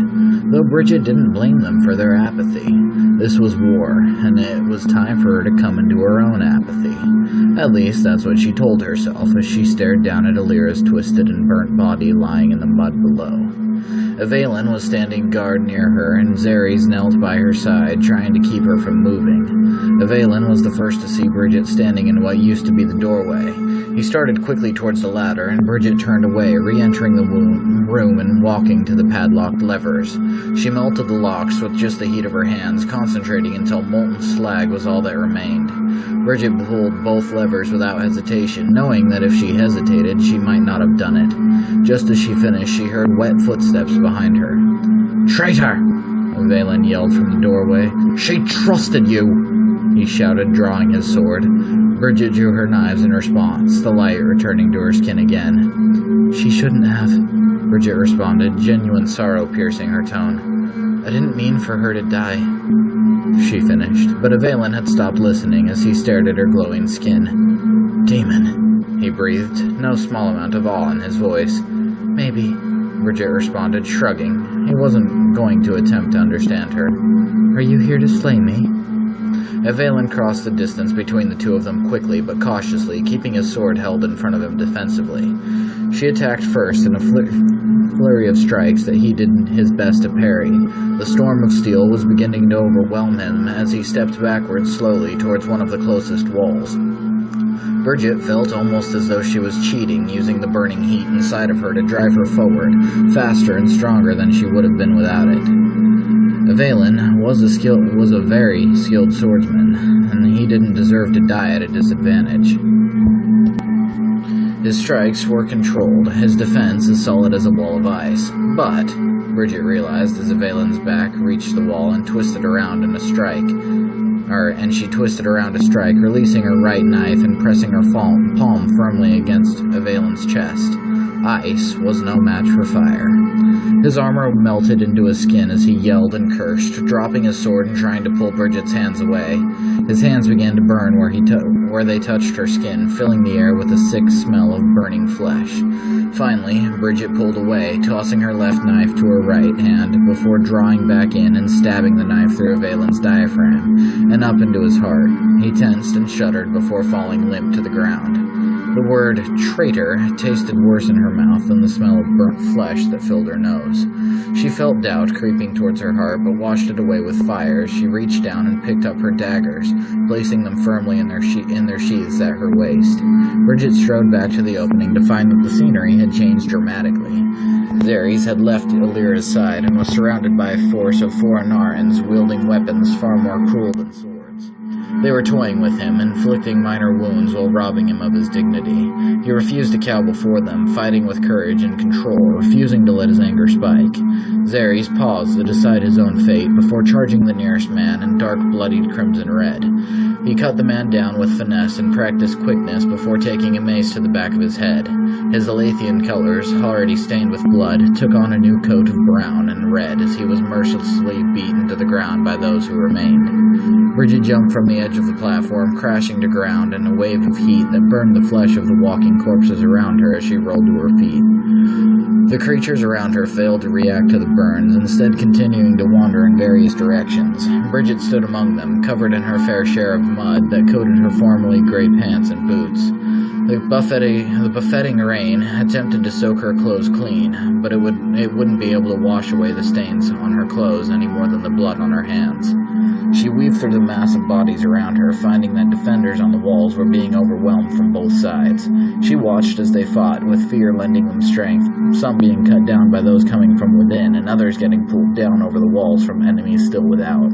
Though Bridget didn't blame them for their apathy. This was war, and it was time for her to come into her own apathy. At least, that's what she told herself as she stared down at Alira's twisted and burnt body lying in the mud below. Evaelin was standing guard near her, and Xeres knelt by her side, trying to keep her from moving. Evaelin was the first to see Bridget standing in what used to be the doorway. He started quickly towards the ladder, and Bridget turned away, re-entering the room and walking to the padlocked levers. She melted the locks with just the heat of her hands, concentrating until molten slag was all that remained. Bridget pulled both levers without hesitation, knowing that if she hesitated, she might not have done it. Just as she finished, she heard wet footsteps behind her. "Traitor!" Evaelin yelled from the doorway. "She trusted you!" he shouted, drawing his sword. Bridget drew her knives in response, the light returning to her skin again. "She shouldn't have," Bridget responded, genuine sorrow piercing her tone. "I didn't mean for her to die." she finished, but Evelyn had stopped listening as he stared at her glowing skin. Demon, he breathed, no small amount of awe in his voice. Maybe, Bridget responded, shrugging. He wasn't going to attempt to understand her. Are you here to slay me? Evelyn crossed the distance between the two of them quickly but cautiously, keeping his sword held in front of him defensively. She attacked first in a flurry of strikes that he did his best to parry. The storm of steel was beginning to overwhelm him as he stepped backwards slowly towards one of the closest walls. Bridget felt almost as though she was cheating, using the burning heat inside of her to drive her forward, faster and stronger than she would have been without it. Evelyn was a very skilled swordsman, and he didn't deserve to die at a disadvantage. His strikes were controlled, his defense as solid as a wall of ice, but, Bridget realized as Evelyn's back reached the wall and twisted around in a strike, she twisted around to strike, releasing her right knife and pressing her palm firmly against Evelyn's chest. Ice was no match for fire. His armor melted into his skin as he yelled and cursed, dropping his sword and trying to pull Bridget's hands away. His hands began to burn where they touched her skin, filling the air with a sick smell of burning flesh. Finally, Bridget pulled away, tossing her left knife to her right hand before drawing back in and stabbing the knife through Evelyn's diaphragm and up into his heart. He tensed and shuddered before falling limp to the ground. The word traitor tasted worse in her mouth than the smell of burnt flesh that filled her nose. She felt doubt creeping towards her heart, but washed it away with fire as she reached down and picked up her daggers, placing them firmly in their sheaths at her waist. Bridget strode back to the opening to find that the scenery had changed dramatically. Xeres had left Illyra's side and was surrounded by a force of 4 Anarans wielding weapons far more cruel than swords. They were toying with him, inflicting minor wounds while robbing him of his dignity. He refused to cow before them, fighting with courage and control, refusing to let his anger spike. Xeres paused to decide his own fate before charging the nearest man in dark, bloodied crimson red. He cut the man down with finesse and practiced quickness before taking a mace to the back of his head. His Alathian colors, already stained with blood, took on a new coat of brown and red as he was mercilessly beaten to the ground by those who remained. Bridget jumped from the edge of the platform, crashing to ground in a wave of heat that burned the flesh of the walking corpses around her as she rolled to her feet. The creatures around her failed to react to the burns, instead continuing to wander in various directions. Bridget stood among them, covered in her fair share of mud that coated her formerly gray pants and boots. The buffeting rain attempted to soak her clothes clean, but it wouldn't be able to wash away the stains on her clothes any more than the blood on her hands. She weaved through the mass of bodies around her, finding that defenders on the walls were being overwhelmed from both sides. She watched as they fought, with fear lending them strength, some being cut down by those coming from within, and others getting pulled down over the walls from enemies still without.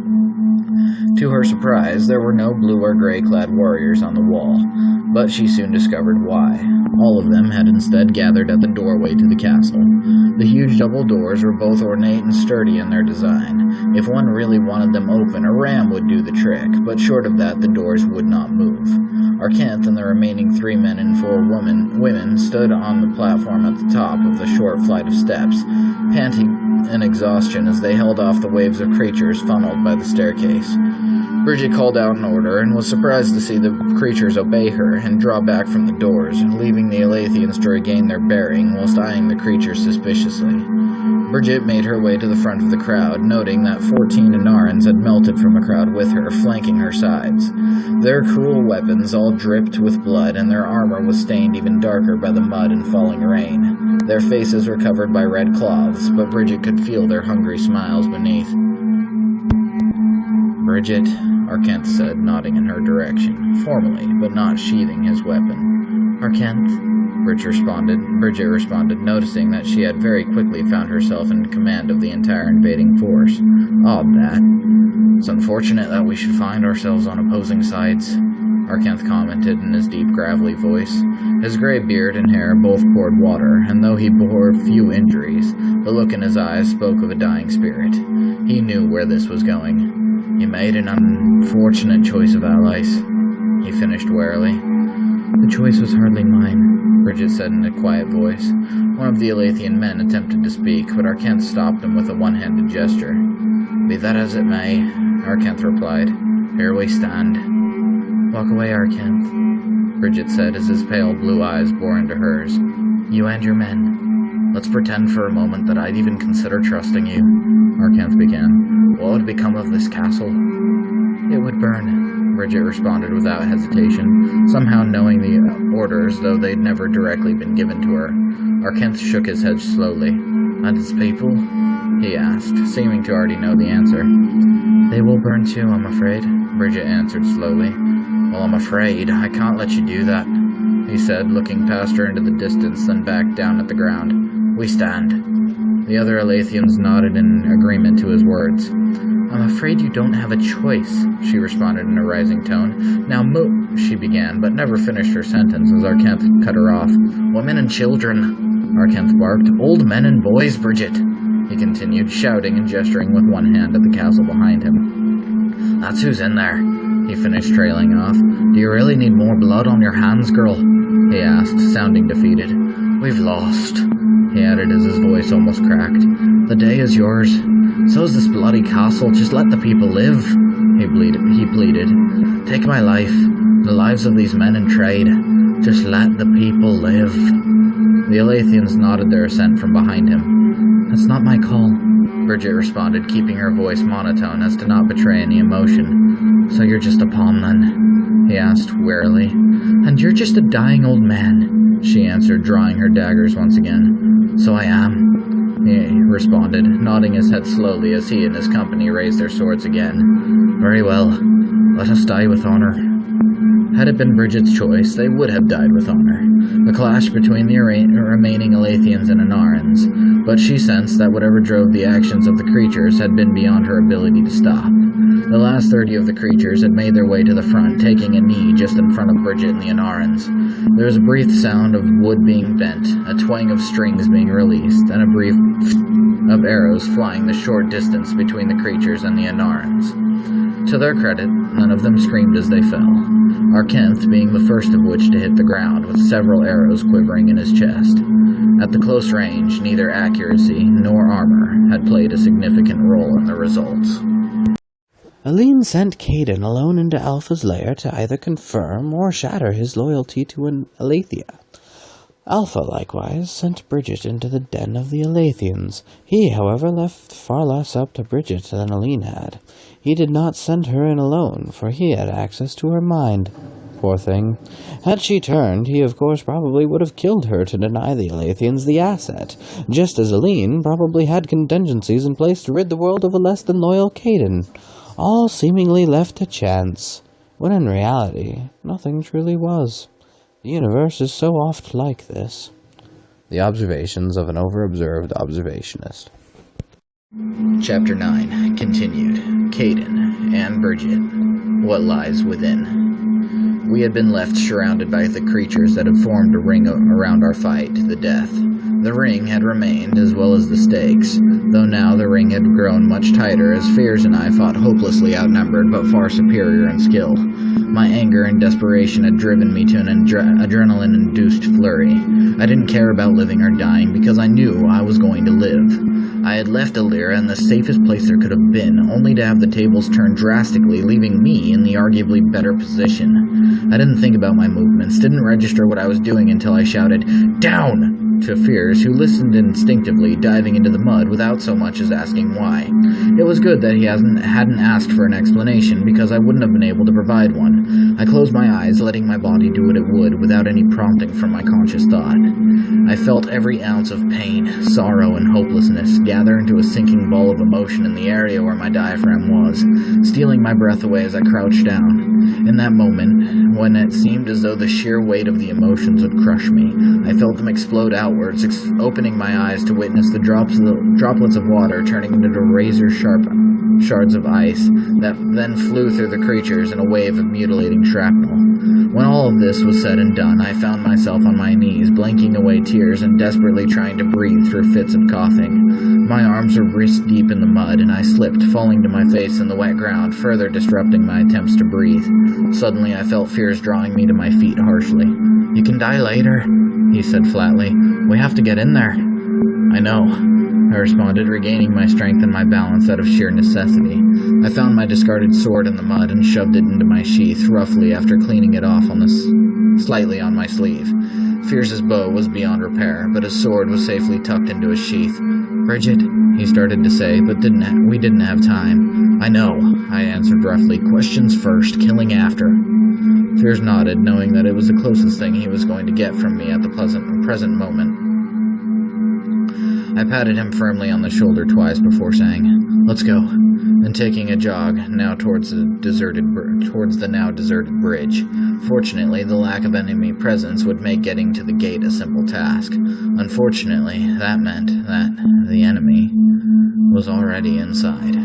To her surprise, there were no blue or gray-clad warriors on the wall, but she soon discovered why. All of them had instead gathered at the doorway to the castle. The huge double doors were both ornate and sturdy in their design. If one really wanted them open, a ram would do the trick, but short of that, the doors would not move. Arkanth and the remaining 3 men and 4 women stood on the platform at the top of the short flight of steps, panting in exhaustion as they held off the waves of creatures funneled by the staircase. Bridget called out an order and was surprised to see the creatures obey her and draw back from the doors, leaving the Alathians to regain their bearing whilst eyeing the creatures suspiciously. Bridget made her way to the front of the crowd, noting that 14 Anarans had melted from the crowd with her, flanking her sides. Their cruel weapons all dripped with blood, and their armor was stained even darker by the mud and falling rain. Their faces were covered by red cloths, but Bridget could feel their hungry smiles beneath. Bridget, Arkanth said, nodding in her direction, formally, but not sheathing his weapon. Arkanth, Bridget responded, noticing that she had very quickly found herself in command of the entire invading force. Odd that. It's unfortunate that we should find ourselves on opposing sides, Arkanth commented in his deep, gravelly voice. His gray beard and hair both poured water, and though he bore few injuries, the look in his eyes spoke of a dying spirit. He knew where this was going. You made an unfortunate choice of allies, he finished warily. The choice was hardly mine, Bridget said in a quiet voice. One of the Alathian men attempted to speak, but Arkanth stopped him with a one-handed gesture. Be that as it may, Arkenth replied. Here we stand. Walk away, Arkenth, Bridget said as his pale blue eyes bore into hers. You and your men. Let's pretend for a moment that I'd even consider trusting you, Arkenth began. What would become of this castle? It would burn, Bridget responded without hesitation, somehow knowing the orders, though they'd never directly been given to her. Arkenth shook his head slowly. And its people? He asked, seeming to already know the answer. They will burn too, I'm afraid, Bridget answered slowly. Well, I'm afraid I can't let you do that, he said, looking past her into the distance, then back down at the ground. We stand. The other Alathians nodded in agreement to his words. I'm afraid you don't have a choice, she responded in a rising tone. Now she began, but never finished her sentence as Arkenth cut her off. Women and children, Arkenth barked. Old men and boys, Bridget, he continued, shouting and gesturing with one hand at the castle behind him. That's who's in there, he finished, trailing off. Do you really need more blood on your hands, girl? He asked, sounding defeated. We've lost, he added as his voice almost cracked. The day is yours. So is this bloody castle. Just let the people live, he pleaded. Take my life, the lives of these men in trade. Just let the people live. The Alathians nodded their assent from behind him. That's not my call, Bridget responded, keeping her voice monotone as to not betray any emotion. So you're just a pawn then? He asked wearily. And you're just a dying old man, she answered, drawing her daggers once again. So I am, he responded, nodding his head slowly as he and his company raised their swords again. Very well, let us die with honor. Had it been Bridget's choice, they would have died with honor. A clash between the remaining Alathians and Anarans, but she sensed that whatever drove the actions of the creatures had been beyond her ability to stop. The last 30 of the creatures had made their way to the front, taking a knee just in front of Bridget and the Anarans. There was a brief sound of wood being bent, a twang of strings being released, and a brief of arrows flying the short distance between the creatures and the Anarans. To their credit, none of them screamed as they fell, Arkenth being the first of which to hit the ground, with several arrows quivering in his chest. At the close range, neither accuracy nor armor had played a significant role in the results. Aline sent Caden alone into Alpha's lair to either confirm or shatter his loyalty to an Aletheia. Alpha, likewise, sent Bridget into the den of the Alathians. He, however, left far less up to Bridget than Aline had. He did not send her in alone, for he had access to her mind. Poor thing. Had she turned, he of course probably would have killed her to deny the Alathians the asset, just as Aline probably had contingencies in place to rid the world of a less than loyal Caden, all seemingly left to chance, when in reality nothing truly was. The universe is so oft like this. The observations of an over-observed observationist. Chapter 9 continued. Caden and Bridget. What lies within? We had been left surrounded by the creatures that had formed a ring around our fight to the death. The ring had remained, as well as the stakes, though now the ring had grown much tighter as Fears and I fought hopelessly outnumbered but far superior in skill. My anger and desperation had driven me to an adrenaline-induced flurry. I didn't care about living or dying because I knew I was going to live. I had left Illyria in the safest place there could have been, only to have the tables turn drastically, leaving me in the arguably better position. I didn't think about my movements, didn't register what I was doing until I shouted, "Down!" to Fears, who listened instinctively, diving into the mud without so much as asking why. It was good that he hadn't asked for an explanation, because I wouldn't have been able to provide one. I closed my eyes, letting my body do what it would, without any prompting from my conscious thought. I felt every ounce of pain, sorrow, and hopelessness gather into a sinking ball of emotion in the area where my diaphragm was, stealing my breath away as I crouched down. In that moment, when it seemed as though the sheer weight of the emotions would crush me, I felt them explode outwards, opening my eyes to witness the droplets of water turning into razor-sharp shards of ice that then flew through the creatures in a wave of mutilating shrapnel. When all of this was said and done, I found myself on my knees, blinking away tears and desperately trying to breathe through fits of coughing. My arms were wrist-deep in the mud, and I slipped, falling to my face in the wet ground, further disrupting my attempts to breathe. Suddenly, I felt Fears drawing me to my feet harshly. "You can die later," he said flatly. "We have to get in there." "I know," I responded, regaining my strength and my balance out of sheer necessity. I found my discarded sword in the mud and shoved it into my sheath, roughly after cleaning it off slightly on my sleeve. Fierce's bow was beyond repair, but his sword was safely tucked into his sheath. "Bridget," he started to say, but we didn't have time. "I know," I answered roughly. "Questions first, killing after." Fierce nodded, knowing that it was the closest thing he was going to get from me at the present moment. I patted him firmly on the shoulder twice before saying, "Let's go," and taking a jog now towards the now deserted bridge. Fortunately, the lack of enemy presence would make getting to the gate a simple task. Unfortunately, that meant that the enemy was already inside.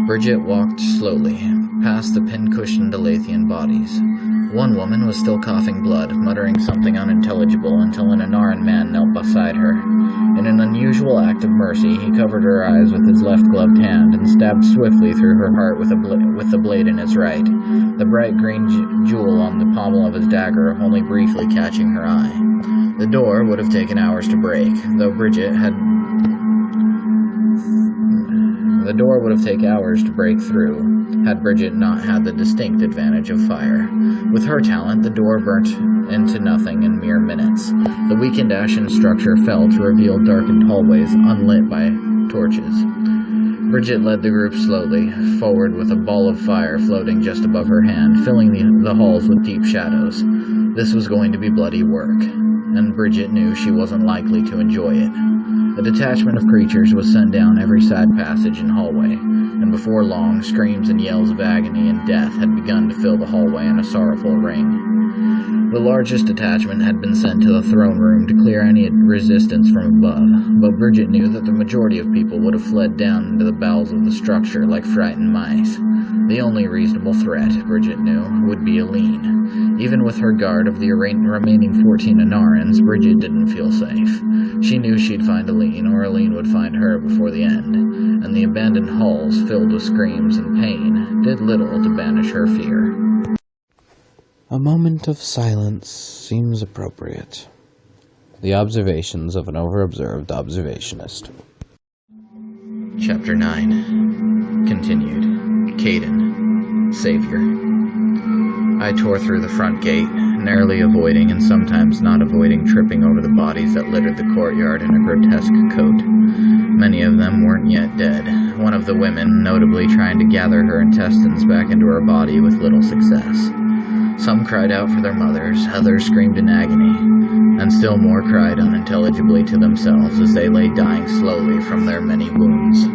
Bridget walked slowly past the pin-cushioned Alathian bodies. One woman was still coughing blood, muttering something unintelligible until an Anaran man knelt beside her. In an unusual act of mercy, he covered her eyes with his left gloved hand and stabbed swiftly through her heart with the blade in his right, the bright green jewel on the pommel of his dagger only briefly catching her eye. The door would have taken hours to break, The door would have taken hours to break through, had Bridget not had the distinct advantage of fire. With her talent, the door burnt into nothing in mere minutes. The weakened ashen structure fell to reveal darkened hallways unlit by torches. Bridget led the group slowly forward with a ball of fire floating just above her hand, filling the halls with deep shadows. This was going to be bloody work, and Bridget knew she wasn't likely to enjoy it. A detachment of creatures was sent down every side passage and hallway, and before long, screams and yells of agony and death had begun to fill the hallway in a sorrowful ring. The largest detachment had been sent to the throne room to clear any resistance from above, but Bridget knew that the majority of people would have fled down into the bowels of the structure like frightened mice. The only reasonable threat, Bridget knew, would be Aline. Even with her guard of the remaining 14 Anarans, Bridget didn't feel safe. She knew she'd find Aline, or Aline would find her before the end, and the abandoned halls, filled with screams and pain, did little to banish her fear. A moment of silence seems appropriate. The observations of an over-observed observationist. Chapter 9. Continued. Caden. Savior. I tore through the front gate, narrowly avoiding and sometimes not avoiding tripping over the bodies that littered the courtyard in a grotesque coat. Many of them weren't yet dead, one of the women notably trying to gather her intestines back into her body with little success. Some cried out for their mothers, others screamed in agony, and still more cried unintelligibly to themselves as they lay dying slowly from their many wounds.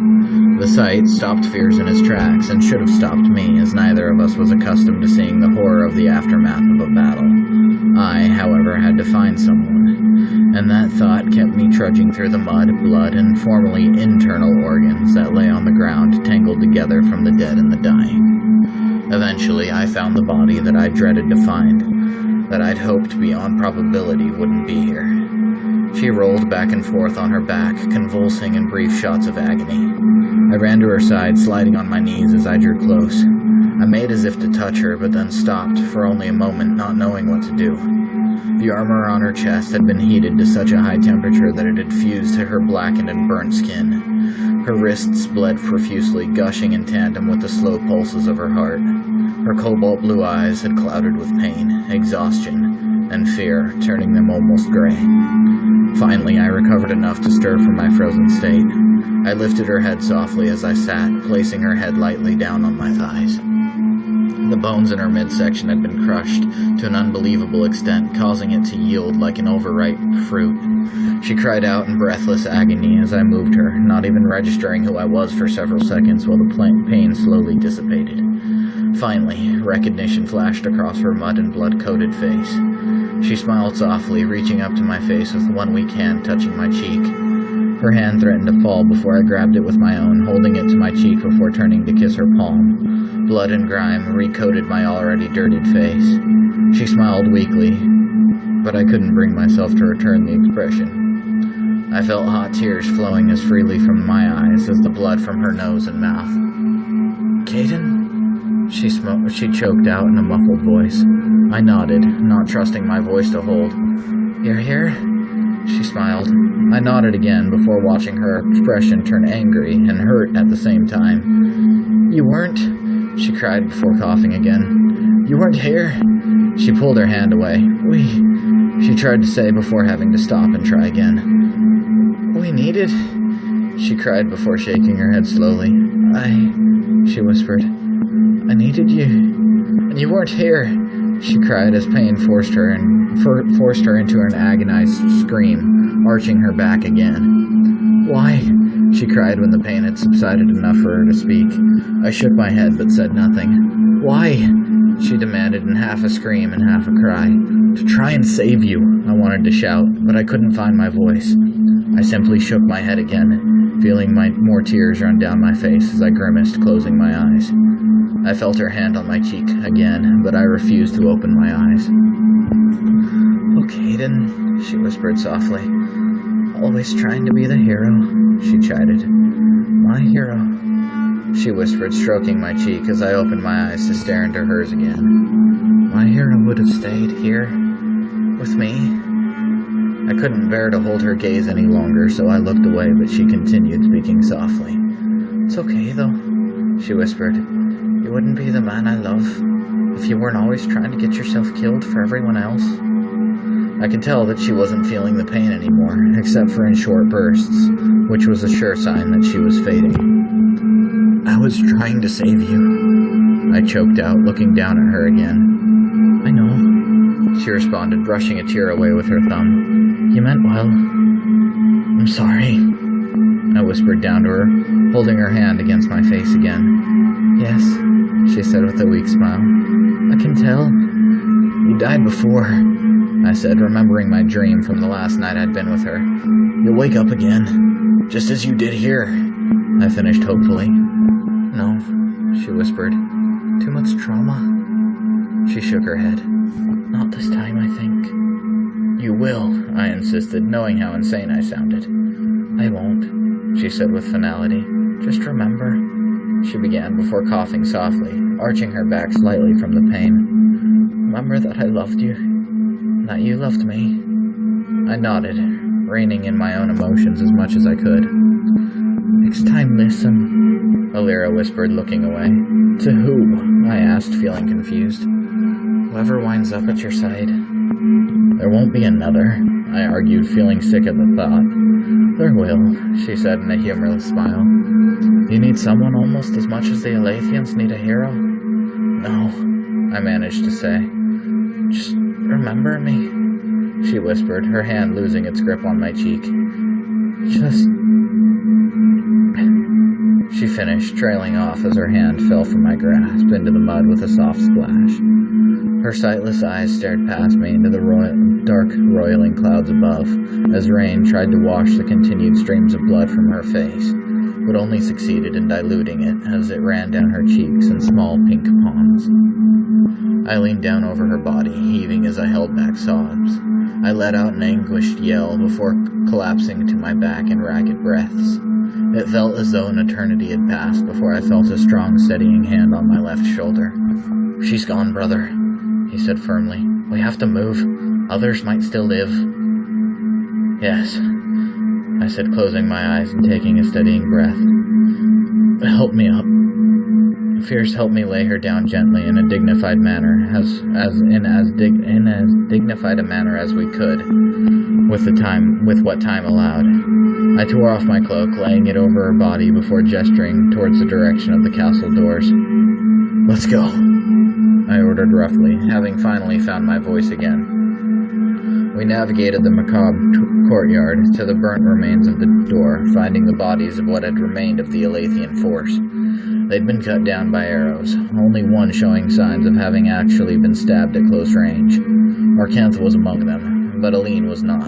The sight stopped Fears in his tracks, and should have stopped me, as neither of us was accustomed to seeing the horror of the aftermath of a battle. I, however, had to find someone, and that thought kept me trudging through the mud, blood, and formerly internal organs that lay on the ground tangled together from the dead and the dying. Eventually, I found the body that I dreaded to find, that I'd hoped beyond probability wouldn't be here. She rolled back and forth on her back, convulsing in brief shots of agony. I ran to her side, sliding on my knees as I drew close. I made as if to touch her, but then stopped for only a moment, not knowing what to do. The armor on her chest had been heated to such a high temperature that it had fused to her blackened and burnt skin. Her wrists bled profusely, gushing in tandem with the slow pulses of her heart. Her cobalt blue eyes had clouded with pain, exhaustion, and fear, turning them almost gray. Finally, I recovered enough to stir from my frozen state. I lifted her head softly as I sat, placing her head lightly down on my thighs. The bones in her midsection had been crushed to an unbelievable extent, causing it to yield like an overripe fruit. She cried out in breathless agony as I moved her, not even registering who I was for several seconds while the pain slowly dissipated. Finally, recognition flashed across her mud and blood-coated face. She smiled softly, reaching up to my face with one weak hand touching my cheek. Her hand threatened to fall before I grabbed it with my own, holding it to my cheek before turning to kiss her palm. Blood and grime recoated my already dirtied face. She smiled weakly, but I couldn't bring myself to return the expression. I felt hot tears flowing as freely from my eyes as the blood from her nose and mouth. "Caden?" She choked out in a muffled voice. I nodded, not trusting my voice to hold. "You're here?" She smiled. I nodded again before watching her expression turn angry and hurt at the same time. You weren't, she cried before coughing again. You weren't here. She pulled her hand away. She tried to say before having to stop and try again. We needed, she cried before shaking her head slowly. She whispered. I needed you. And you weren't here, she cried as pain forced her into an agonized scream, arching her back again. Why? She cried when the pain had subsided enough for her to speak. I shook my head but said nothing. Why? She demanded in half a scream and half a cry. To try and save you, I wanted to shout, but I couldn't find my voice. I simply shook my head again, feeling more tears run down my face as I grimaced, closing my eyes. I felt her hand on my cheek again, but I refused to open my eyes. Okay then, she whispered softly. Always trying to be the hero, she chided. My hero, she whispered, stroking my cheek as I opened my eyes to stare into hers again. My hero would have stayed here, with me. I couldn't bear to hold her gaze any longer, so I looked away, but she continued speaking softly. It's okay, though, she whispered. You wouldn't be the man I love if you weren't always trying to get yourself killed for everyone else. I could tell that she wasn't feeling the pain anymore, except for in short bursts, which was a sure sign that she was fading. I was trying to save you, I choked out, looking down at her again. I know, she responded, brushing a tear away with her thumb. You meant well. I'm sorry, I whispered down to her, holding her hand against my face again. Yes, she said with a weak smile. I can tell. You died before, I said, remembering my dream from the last night I'd been with her. You'll wake up again, just as you did here, I finished hopefully. No, she whispered. Too much trauma. She shook her head. Not this time, I think. You will, I insisted, knowing how insane I sounded. I won't, she said with finality. Just remember, she began before coughing softly, arching her back slightly from the pain. Remember that I loved you, that you loved me. I nodded, reining in my own emotions as much as I could. Next time, listen, Alira whispered, looking away. To who? I asked, feeling confused. Whoever winds up at your side. There won't be another, I argued, feeling sick at the thought. There will, she said in a humorless smile. You need someone almost as much as the Alathians need a hero? No, I managed to say. Just remember me, she whispered, her hand losing its grip on my cheek. Just... She finished, trailing off as her hand fell from my grasp into the mud with a soft splash. Her sightless eyes stared past me into the dark, roiling clouds above, as rain tried to wash the continued streams of blood from her face, but only succeeded in diluting it as it ran down her cheeks in small pink ponds. I leaned down over her body, heaving as I held back sobs. I let out an anguished yell before collapsing to my back in ragged breaths. It felt as though an eternity had passed before I felt a strong, steadying hand on my left shoulder. She's gone, brother, he said firmly. We have to move. Others might still live. Yes, I said, closing my eyes and taking a steadying breath. Help me up. Fears helped me lay her down gently in a dignified manner, as dignified a manner as we could, with what time allowed. I tore off my cloak, laying it over her body before gesturing towards the direction of the castle doors. Let's go, I ordered roughly, having finally found my voice again. We navigated the macabre courtyard to the burnt remains of the door, finding the bodies of what had remained of the Alathian force. They'd been cut down by arrows, only one showing signs of having actually been stabbed at close range. Arcantha was among them, but Aline was not.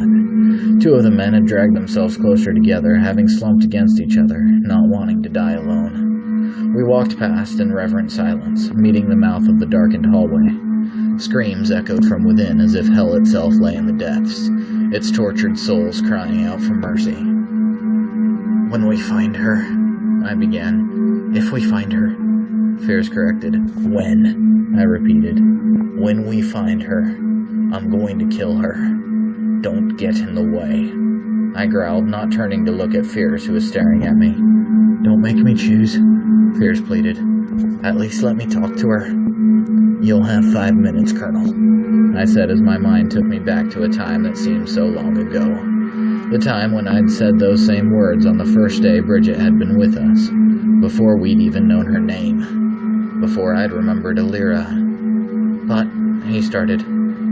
Two of the men had dragged themselves closer together, having slumped against each other, not wanting to die alone. We walked past in reverent silence, meeting the mouth of the darkened hallway. Screams echoed from within as if hell itself lay in the depths, its tortured souls crying out for mercy. When we find her, I began. If we find her, Fears corrected. When, I repeated. When we find her, I'm going to kill her. Don't get in the way, I growled, not turning to look at Fierce, who was staring at me. Don't make me choose, Fierce pleaded. At least let me talk to her. You'll have 5 minutes, Colonel, I said as my mind took me back to a time that seemed so long ago. The time when I'd said those same words on the first day Bridget had been with us, before we'd even known her name, before I'd remembered Alira. But, he started,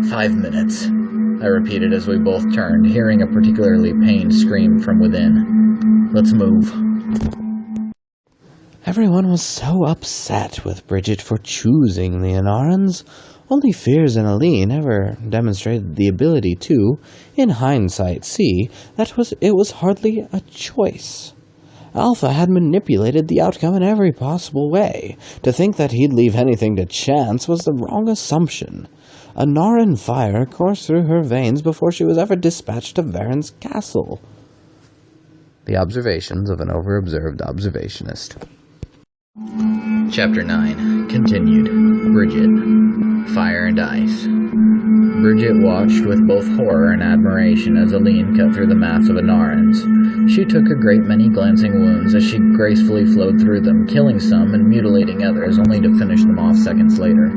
5 minutes, I repeated as we both turned, hearing a particularly pained scream from within. Let's move. Everyone was so upset with Bridget for choosing the Anarans. Only Fears and Aline ever demonstrated the ability to, in hindsight, see that it was hardly a choice. Alpha had manipulated the outcome in every possible way. To think that he'd leave anything to chance was the wrong assumption. Anaran fire coursed through her veins before she was ever dispatched to Varen's castle. The observations of an over-observed observationist. Chapter 9. Continued. Bridget. Fire and Ice. Bridget watched with both horror and admiration as Aline cut through the mass of Anarans. She took a great many glancing wounds as she gracefully flowed through them, killing some and mutilating others, only to finish them off seconds later.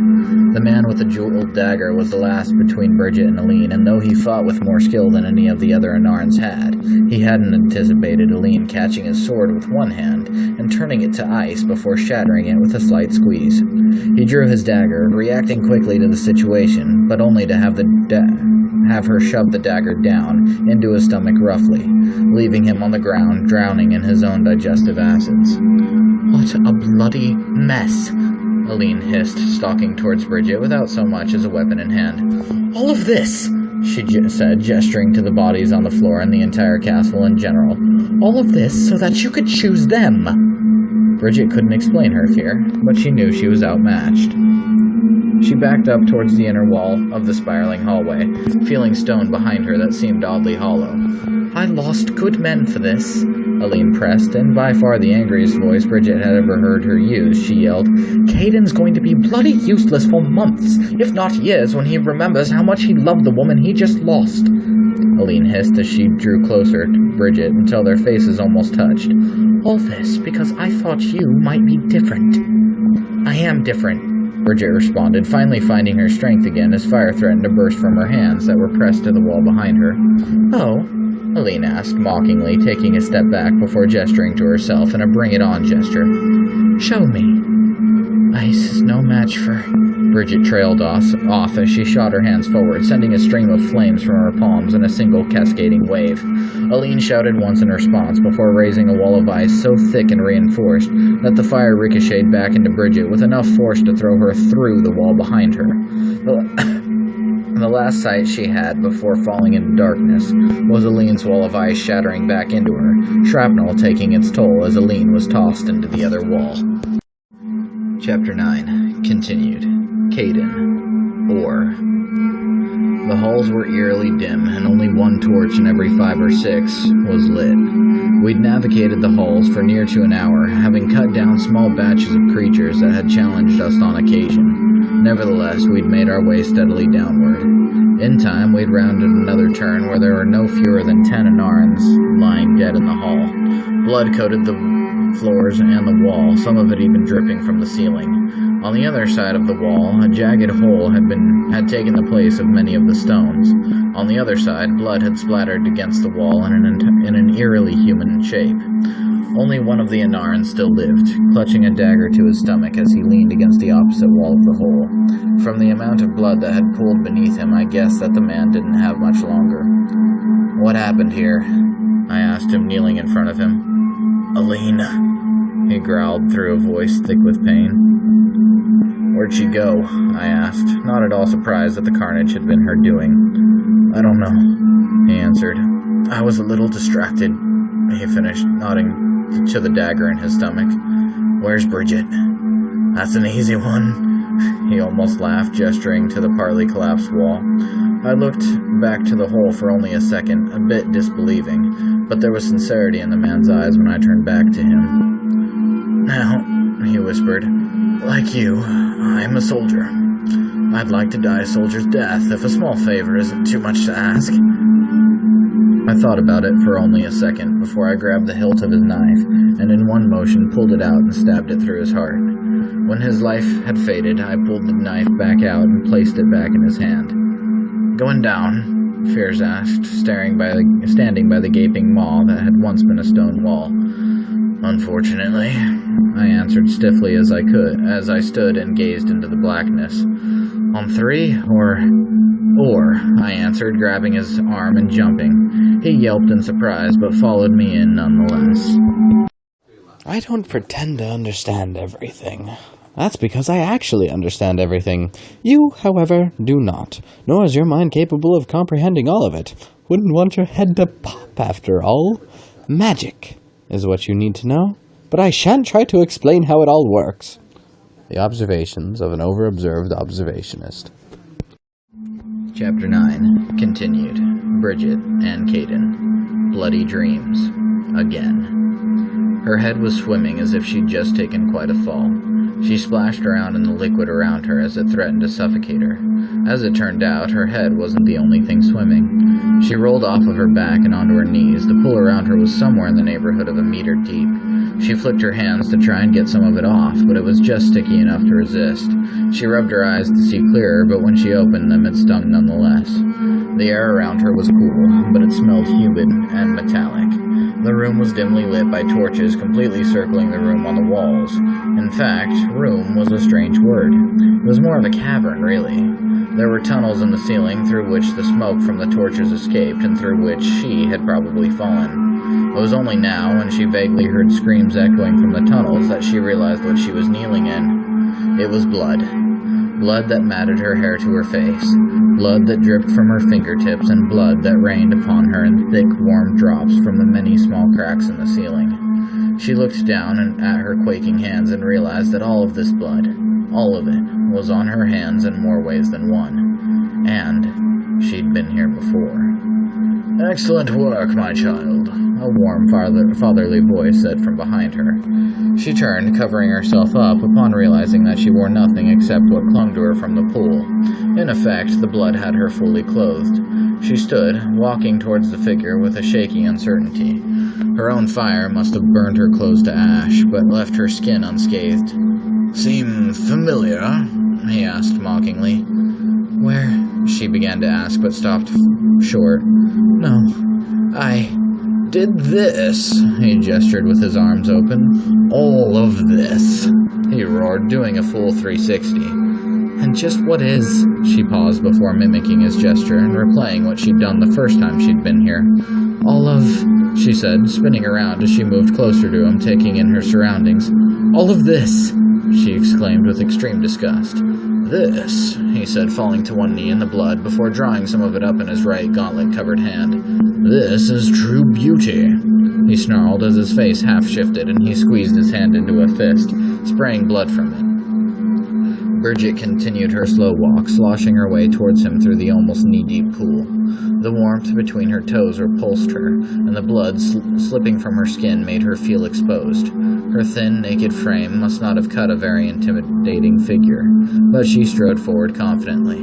The man with the jeweled dagger was the last between Bridget and Aline, and though he fought with more skill than any of the other Anarans had, he hadn't anticipated Aline catching his sword with one hand and turning it to ice before shattering it with a slight squeeze. He drew his dagger, reacting quickly to the situation, but only to have her shove the dagger down into his stomach roughly, leaving him on the ground, drowning in his own digestive acids. What a bloody mess, Aline hissed, stalking towards Bridget without so much as a weapon in hand. All of this, she said, gesturing to the bodies on the floor and the entire castle in general. All of this so that you could choose them. Bridget couldn't explain her fear, but she knew she was outmatched. She backed up towards the inner wall of the spiraling hallway, feeling stone behind her that seemed oddly hollow. I lost good men for this, Aline pressed, and by far the angriest voice Bridget had ever heard her use, she yelled, Caden's going to be bloody useless for months, if not years, when he remembers how much he loved the woman he just lost. Aline hissed as she drew closer to Bridget until their faces almost touched. All this because I thought you might be different. I am different, Bridget responded, finally finding her strength again as fire threatened to burst from her hands that were pressed to the wall behind her. Oh? Aline asked mockingly, taking a step back before gesturing to herself in a bring-it-on gesture. Show me. Ice is no match for... Bridget trailed off as she shot her hands forward, sending a stream of flames from her palms in a single cascading wave. Aline shouted once in response before raising a wall of ice so thick and reinforced that the fire ricocheted back into Bridget with enough force to throw her through the wall behind her. The last sight she had before falling into darkness was Aline's wall of ice shattering back into her, shrapnel taking its toll as Aline was tossed into the other wall. Chapter 9. Continued. Caden. Or. The halls were eerily dim, and only one torch in every 5 or 6 was lit. We'd navigated the halls for near to an hour, having cut down small batches of creatures that had challenged us on occasion. Nevertheless, we'd made our way steadily downward. In time, we'd rounded another turn where there were no fewer than 10 Anarans lying dead in the hall. Blood coated the floors and the wall, some of it even dripping from the ceiling. On the other side of the wall, a jagged hole had taken the place of many of the stones. On the other side, blood had splattered against the wall in an eerily human shape. Only one of the Anarans still lived, clutching a dagger to his stomach as he leaned against the opposite wall of the hole. From the amount of blood that had pooled beneath him, I guessed that the man didn't have much longer. What happened here? I asked him, kneeling in front of him. Aline, he growled through a voice thick with pain. Where'd she go? I asked, not at all surprised that the carnage had been her doing. I don't know, he answered. I was a little distracted, he finished, nodding to the dagger in his stomach. Where's Bridget? That's an easy one, he almost laughed, gesturing to the partly collapsed wall. I looked back to the hole for only a second, a bit disbelieving, but there was sincerity in the man's eyes when I turned back to him. Now, he whispered, Like you, I'm a soldier. I'd like to die a soldier's death if a small favor isn't too much to ask. I thought about it for only a second before I grabbed the hilt of his knife and in one motion pulled it out and stabbed it through his heart. When his life had faded, I pulled the knife back out and placed it back in his hand. Going down? Fears asked, standing by the gaping maw that had once been a stone wall. Unfortunately, I answered stiffly as I stood and gazed into the blackness. On 3, or, I answered, grabbing his arm and jumping. He yelped in surprise, but followed me in nonetheless. I don't pretend to understand everything. That's because I actually understand everything. You, however, do not, nor is your mind capable of comprehending all of it. Wouldn't want your head to pop, after all. Magic is what you need to know, but I shan't try to explain how it all works. The observations of an over-observed observationist. Chapter 9. Continued. Bridget and Caden. Bloody dreams. Again. Her head was swimming as if she'd just taken quite a fall. She splashed around in the liquid around her as it threatened to suffocate her. As it turned out, her head wasn't the only thing swimming. She rolled off of her back and onto her knees. The pool around her was somewhere in the neighborhood of a meter deep. She flicked her hands to try and get some of it off, but it was just sticky enough to resist. She rubbed her eyes to see clearer, but when she opened them, it stung nonetheless. The air around her was cool, but it smelled humid and metallic. The room was dimly lit by torches completely circling the room on the walls. In fact, room was a strange word. It was more of a cavern, really. There were tunnels in the ceiling through which the smoke from the torches escaped and through which she had probably fallen. It was only now, when she vaguely heard screams echoing from the tunnels, that she realized what she was kneeling in. It was blood. Blood that matted her hair to her face. Blood that dripped from her fingertips, and blood that rained upon her in thick, warm drops from the many small cracks in the ceiling. She looked down at her quaking hands and realized that all of this blood, all of it, was on her hands in more ways than one. And she'd been here before. "Excellent work, my child," a warm, fatherly voice said from behind her. She turned, covering herself up, upon realizing that she wore nothing except what clung to her from the pool. In effect, the blood had her fully clothed. She stood, walking towards the figure with a shaky uncertainty. Her own fire must have burned her clothes to ash, but left her skin unscathed. "Seem familiar?" he asked mockingly. "Where?" she began to ask, but stopped short. "No, I did this," he gestured with his arms open. "All of this," he roared, doing a full 360. "And just what is?" She paused before mimicking his gesture and replaying what she'd done the first time she'd been here. "All of," she said, spinning around as she moved closer to him, taking in her surroundings. "All of this," she exclaimed with extreme disgust. "This," he said, falling to one knee in the blood before drawing some of it up in his right gauntlet-covered hand. "This is true beauty," he snarled as his face half-shifted and he squeezed his hand into a fist, spraying blood from it. Bridget continued her slow walk, sloshing her way towards him through the almost knee-deep pool. The warmth between her toes repulsed her, and the blood slipping from her skin made her feel exposed. Her thin, naked frame must not have cut a very intimidating figure, but she strode forward confidently.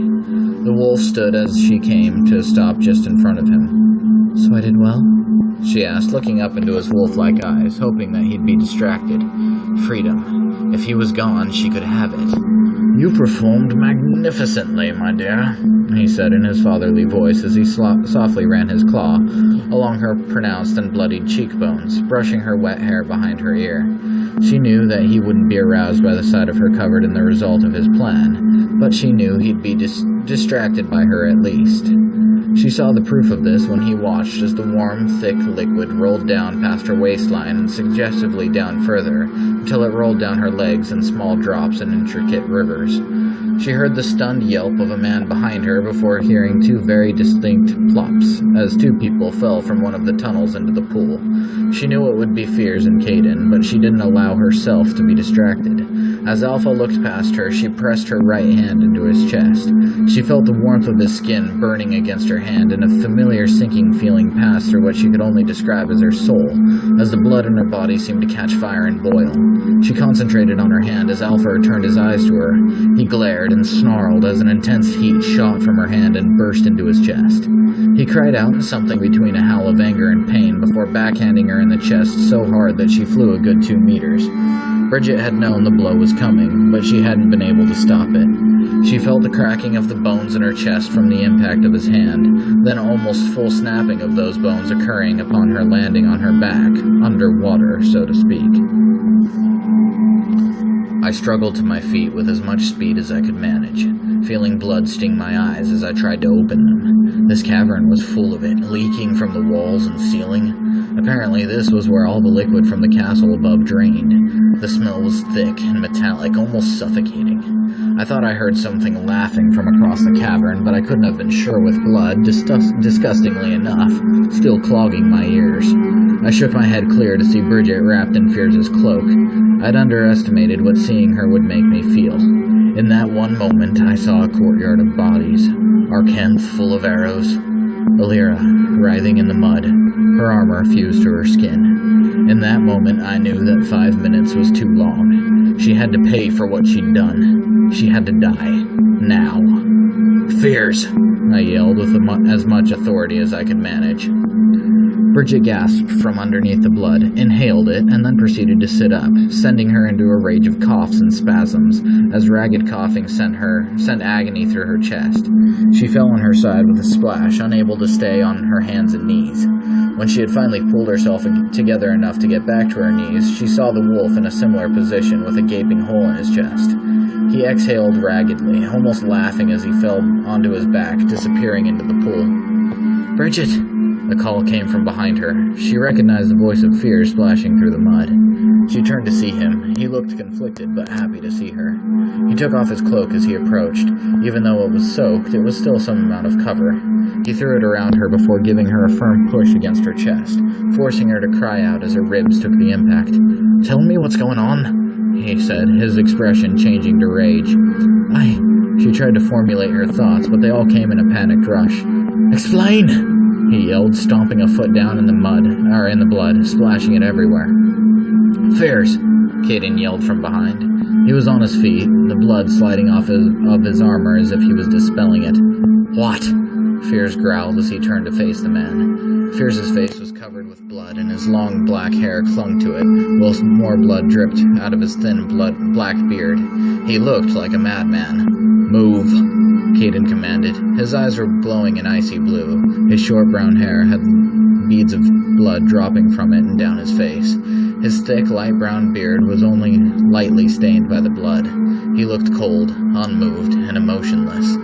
The wolf stood as she came to a stop just in front of him. "So I did well?" she asked, looking up into his wolf-like eyes, hoping that he'd be distracted. Freedom. If he was gone, she could have it. "You performed magnificently, my dear," he said in his fatherly voice as he softly ran his claw along her pronounced and bloodied cheekbones, brushing her wet hair behind her ear. She knew that he wouldn't be aroused by the sight of her covered in the result of his plan, but she knew he'd be distracted by her at least. She saw the proof of this when he watched as the warm, thick liquid rolled down past her waistline and suggestively down further, until it rolled down her legs in small drops and intricate rivers. She heard the stunned yelp of a man behind her before hearing two very distinct plops, as two people fell from one of the tunnels into the pool. She knew it would be Fears and Caden, but she didn't allow herself to be distracted. As Alpha looked past her, she pressed her right hand into his chest. She felt the warmth of his skin burning against her hand, and a familiar sinking feeling passed through what she could only describe as her soul, as the blood in her body seemed to catch fire and boil. She concentrated on her hand as Alpha turned his eyes to her. He glared and snarled as an intense heat shot from her hand and burst into his chest. He cried out something between a howl of anger and pain before backhanding her in the chest so hard that she flew a good 2 meters. Bridget had known the blow was coming, but she hadn't been able to stop it. She felt the cracking of the bones in her chest from the impact of his hand, then almost full snapping of those bones occurring upon her landing on her back, underwater, so to speak. I struggled to my feet with as much speed as I could manage, feeling blood sting my eyes as I tried to open them. This cavern was full of it, leaking from the walls and ceiling. Apparently this was where all the liquid from the castle above drained. The smell was thick and metallic, almost suffocating. I thought I heard something laughing from across the cavern, but I couldn't have been sure with blood, disgustingly enough, still clogging my ears. I shook my head clear to see Bridget wrapped in Fierce's cloak. I'd underestimated what seeing her would make me feel. In that one moment, I saw a courtyard of bodies, Arkenth full of arrows, Alira writhing in the mud, her armor fused to her skin. In that moment, I knew that 5 minutes was too long. She had to pay for what she'd done. She had to die. Now. "Fierce!" I yelled with as much authority as I could manage. Bridget gasped from underneath the blood, inhaled it, and then proceeded to sit up, sending her into a rage of coughs and spasms, as ragged coughing sent agony through her chest. She fell on her side with a splash, unable to stay on her hands and knees. When she had finally pulled herself together enough to get back to her knees, she saw the wolf in a similar position with a gaping hole in his chest. He exhaled raggedly, almost laughing as he fell onto his back, disappearing into the pool. "Bridget!" The call came from behind her. She recognized the voice of fear splashing through the mud. She turned to see him. He looked conflicted, but happy to see her. He took off his cloak as he approached. Even though it was soaked, it was still some amount of cover. He threw it around her before giving her a firm push against her chest, forcing her to cry out as her ribs took the impact. "Tell me what's going on," he said, his expression changing to rage. She tried to formulate her thoughts, but they all came in a panicked rush. "Explain!" he yelled, stomping a foot down in the blood, splashing it everywhere. "Fierce!" Caden yelled from behind. He was on his feet, the blood sliding off of his armor as if he was dispelling it. "What?" Fierce growled as he turned to face the man. Fierce's face was covered with blood, and his long black hair clung to it, whilst more blood dripped out of his thin black beard. He looked like a madman. "Move," Caden commanded. His eyes were glowing an icy blue. His short brown hair had beads of blood dropping from it and down his face. His thick, light brown beard was only lightly stained by the blood. He looked cold, unmoved, and emotionless.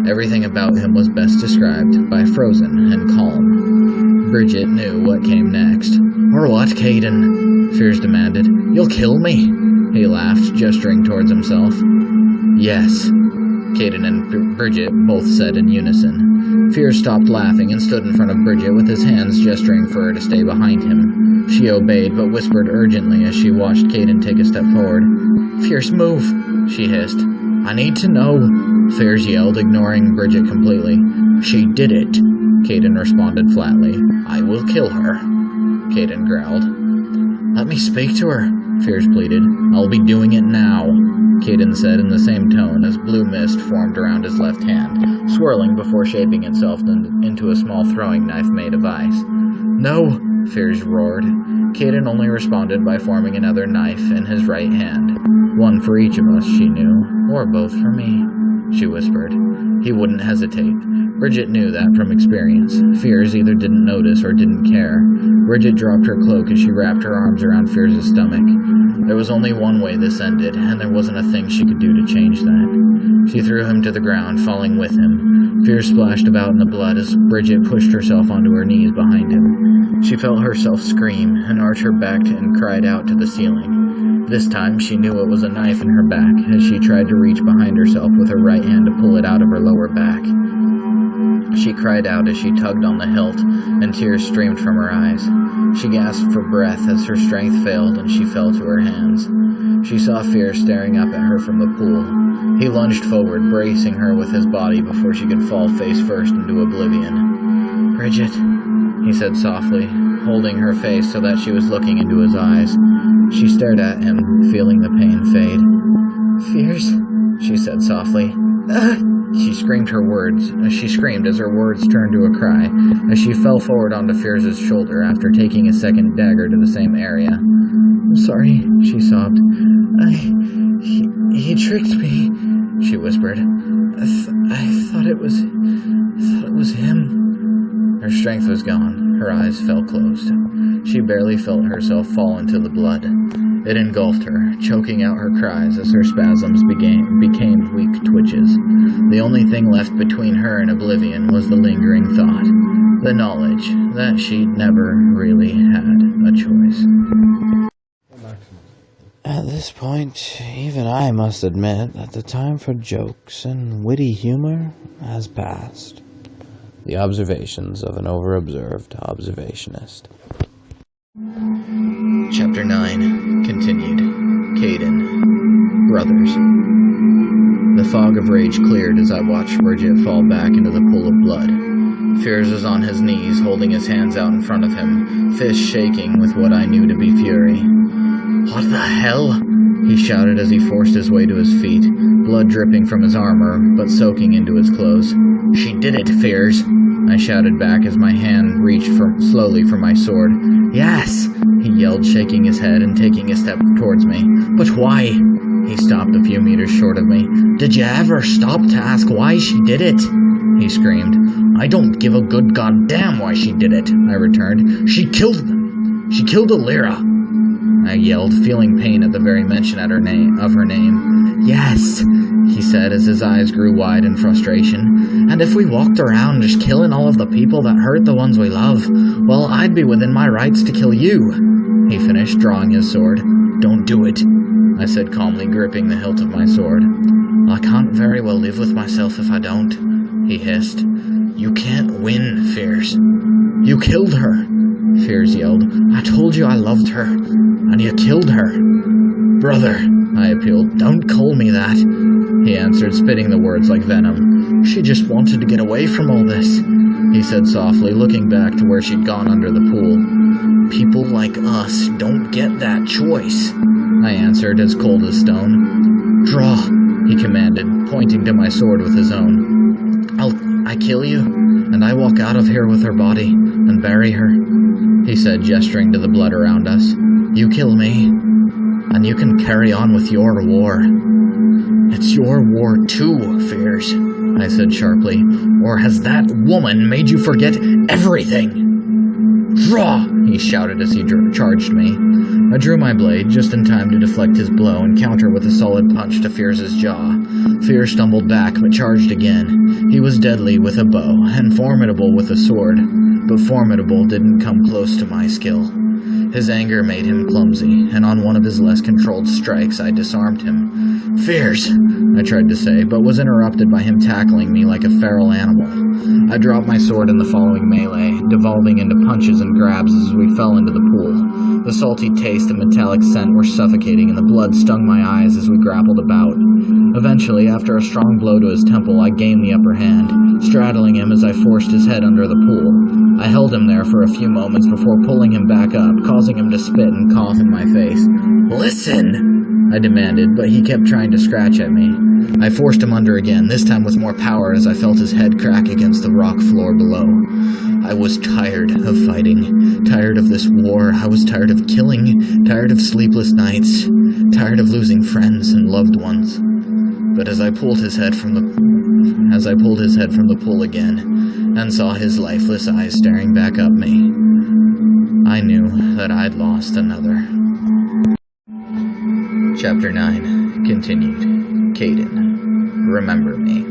Everything about him was best described by frozen and calm. Bridget knew what came next. "Or what, Caden?" Fierce demanded. "You'll kill me?" He laughed, gesturing towards himself. "Yes," Caden and Bridget both said in unison. Fierce stopped laughing and stood in front of Bridget with his hands gesturing for her to stay behind him. She obeyed, but whispered urgently as she watched Caden take a step forward. "Fierce, move!" she hissed. "I need to know!" Fierce yelled, ignoring Bridget completely. "She did it," Caden responded flatly. "I will kill her," Caden growled. "Let me speak to her," Fierce pleaded. "I'll be doing it now," Caden said in the same tone as blue mist formed around his left hand, swirling before shaping itself into a small throwing knife made of ice. "No!" Fierce roared. Caden only responded by forming another knife in his right hand. "One for each of us," she knew. "Or both for me," she whispered. He wouldn't hesitate. Bridget knew that from experience. Fierce either didn't notice or didn't care. Bridget dropped her cloak as she wrapped her arms around Fierce's stomach. There was only one way this ended, and there wasn't a thing she could do to change that. She threw him to the ground, falling with him. Fierce splashed about in the blood as Bridget pushed herself onto her knees behind him. She felt herself scream and arch her back and cried out to the ceiling. This time she knew it was a knife in her back as she tried to reach behind herself with her right hand to pull it out of her lower back. She cried out as she tugged on the hilt, and tears streamed from her eyes. She gasped for breath as her strength failed and she fell to her hands. She saw fear staring up at her from the pool. He lunged forward, bracing her with his body before she could fall face first into oblivion. "Bridget," he said softly, holding her face so that she was looking into his eyes. She stared at him, feeling the pain fade. "Fears," she said softly. She screamed as her words turned to a cry, as she fell forward onto Fears' shoulder after taking a second dagger to the same area. "I'm sorry," she sobbed. He tricked me," she whispered. I thought it was him." Her strength was gone. Her eyes fell closed. She barely felt herself fall into the blood. It engulfed her, choking out her cries as her spasms became weak twitches. The only thing left between her and oblivion was the lingering thought, the knowledge that she'd never really had a choice. At this point, even I must admit that the time for jokes and witty humor has passed. The observations of an over-observed observationist. Chapter 9 continued. Caden. Brothers. The fog of rage cleared as I watched Bridget fall back into the pool of blood. Fears was on his knees, holding his hands out in front of him, fists shaking with what I knew to be fury. "What the hell?" he shouted as he forced his way to his feet, blood dripping from his armor, but soaking into his clothes. "She did it, Fears," I shouted back as my hand reached slowly for my sword. "Yes," he yelled, shaking his head and taking a step towards me. "But why?" He stopped a few meters short of me. "Did you ever stop to ask why she did it?" he screamed. "I don't give a good goddamn why she did it," I returned. "She killed them. She killed Alira," I yelled, feeling pain at the very mention of her name. "Yes," he said as his eyes grew wide in frustration. "And if we walked around just killing all of the people that hurt the ones we love, well, I'd be within my rights to kill you," he finished, drawing his sword. "Don't do it," I said calmly, gripping the hilt of my sword. "I can't very well live with myself if I don't," he hissed. "You can't win, Fears. You killed her," Fears yelled. "I told you I loved her, and you killed her." "Brother," I appealed, "don't call me that," he answered, spitting the words like venom. "She just wanted to get away from all this," he said softly, looking back to where she'd gone under the pool. "People like us don't get that choice," I answered, as cold as stone. "Draw," he commanded, pointing to my sword with his own. I kill you, and I walk out of here with her body and bury her," he said, gesturing to the blood around us. "You kill me, and you can carry on with your war." "It's your war too, Fears," I said sharply. "Or has that woman made you forget everything?" "Draw!" he shouted as he charged me. I drew my blade just in time to deflect his blow and counter with a solid punch to Fears' jaw. Fear stumbled back, but charged again. He was deadly with a bow, and formidable with a sword, but formidable didn't come close to my skill. His anger made him clumsy, and on one of his less controlled strikes I disarmed him. "Fears," I tried to say, but was interrupted by him tackling me like a feral animal. I dropped my sword in the following melee, devolving into punches and grabs as we fell into the pool. The salty taste and metallic scent were suffocating, and the blood stung my eyes as we grappled about. Eventually, after a strong blow to his temple, I gained the upper hand, straddling him as I forced his head under the pool. I held him there for a few moments before pulling him back up, causing him to spit and cough in my face. "Listen!" I demanded, but he kept trying to scratch at me. I forced him under again, this time with more power as I felt his head crack against the rock floor below. I was tired of fighting, tired of this war. I was tired of killing, tired of sleepless nights, tired of losing friends and loved ones. But as I pulled his head from the pool again, and saw his lifeless eyes staring back at me, I knew that I'd lost another. Chapter 9 continued. Caden. Remember me.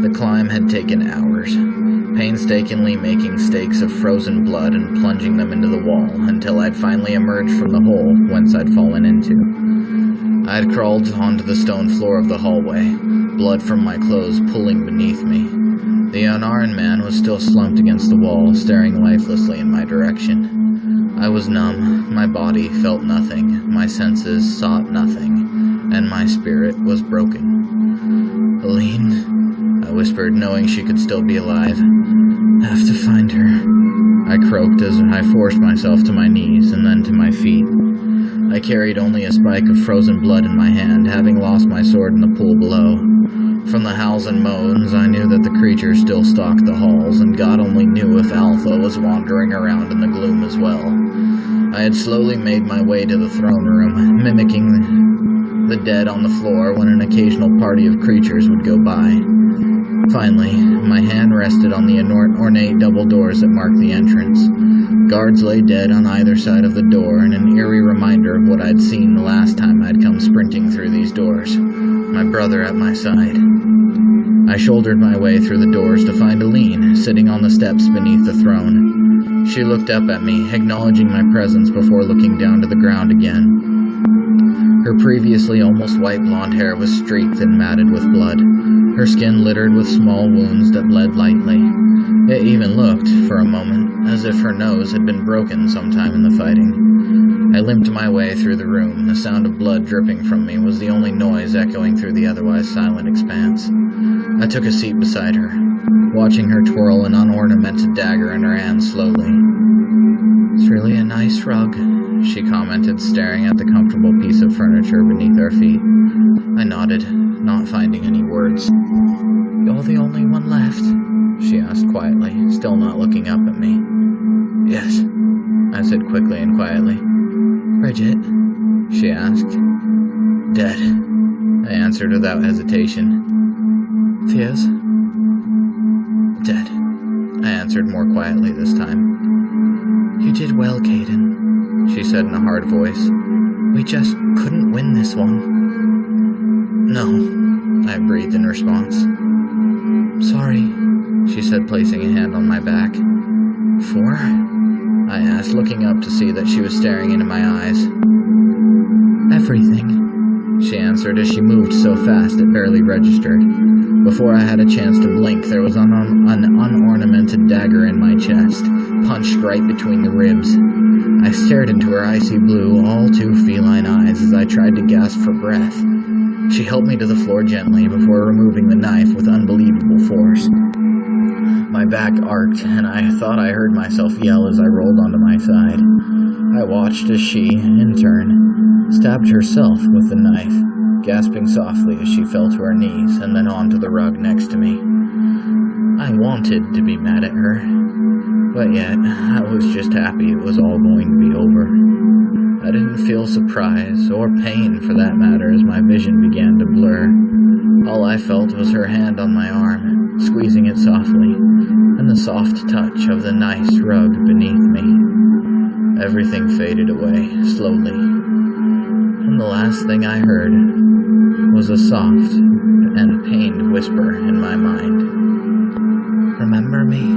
The climb had taken hours, painstakingly making stakes of frozen blood and plunging them into the wall until I'd finally emerged from the hole whence I'd fallen into. I'd crawled onto the stone floor of the hallway, blood from my clothes pooling beneath me. The Onaran man was still slumped against the wall, staring lifelessly in my direction. I was numb, my body felt nothing, my senses sought nothing, and my spirit was broken. "Helene," I whispered, knowing she could still be alive. "Have to find her," I croaked as I forced myself to my knees and then to my feet. I carried only a spike of frozen blood in my hand, having lost my sword in the pool below. From the howls and moans, I knew that the creature still stalked the halls, and God only knew if Alpha was wandering around in the gloom as well. I had slowly made my way to the throne room, mimicking the dead on the floor when an occasional party of creatures would go by. Finally, my hand rested on the ornate double doors that marked the entrance. Guards lay dead on either side of the door, and an eerie reminder of what I'd seen the last time I'd come sprinting through these doors. My brother at my side. I shouldered my way through the doors to find Aline, sitting on the steps beneath the throne. She looked up at me, acknowledging my presence before looking down to the ground again. Her previously almost white blonde hair was streaked and matted with blood, her skin littered with small wounds that bled lightly. It even looked, for a moment, as if her nose had been broken sometime in the fighting. I limped my way through the room. The sound of blood dripping from me was the only noise echoing through the otherwise silent expanse. I took a seat beside her, watching her twirl an unornamented dagger in her hand slowly. "It's really a nice rug," she commented, staring at the comfortable piece of furniture beneath our feet. I nodded, not finding any words. "You're the only one left?" she asked quietly, still not looking up at me. "Yes," I said quickly and quietly. "Bridget?" she asked. "Dead," I answered without hesitation. "Fears?" "Dead," I answered more quietly this time. "You did well, Caden," she said in a hard voice. "We just couldn't win this one." "No," I breathed in response. "Sorry," she said, placing a hand on my back. "For?" I asked, looking up to see that she was staring into my eyes. "Everything," she answered as she moved so fast it barely registered. Before I had a chance to blink, there was an unornamented dagger in my chest, punched right between the ribs. I stared into her icy blue, all too feline eyes as I tried to gasp for breath. She helped me to the floor gently before removing the knife with unbelievable force. My back arced, and I thought I heard myself yell as I rolled onto my side. I watched as she, in turn, stabbed herself with the knife, gasping softly as she fell to her knees and then onto the rug next to me. I wanted to be mad at her, but yet I was just happy it was all going to be over. I didn't feel surprise, or pain for that matter, as my vision began to blur. All I felt was her hand on my arm, squeezing it softly, and the soft touch of the nice rug beneath me. Everything faded away, slowly, and the last thing I heard was a soft and pained whisper in my mind. "Remember me?"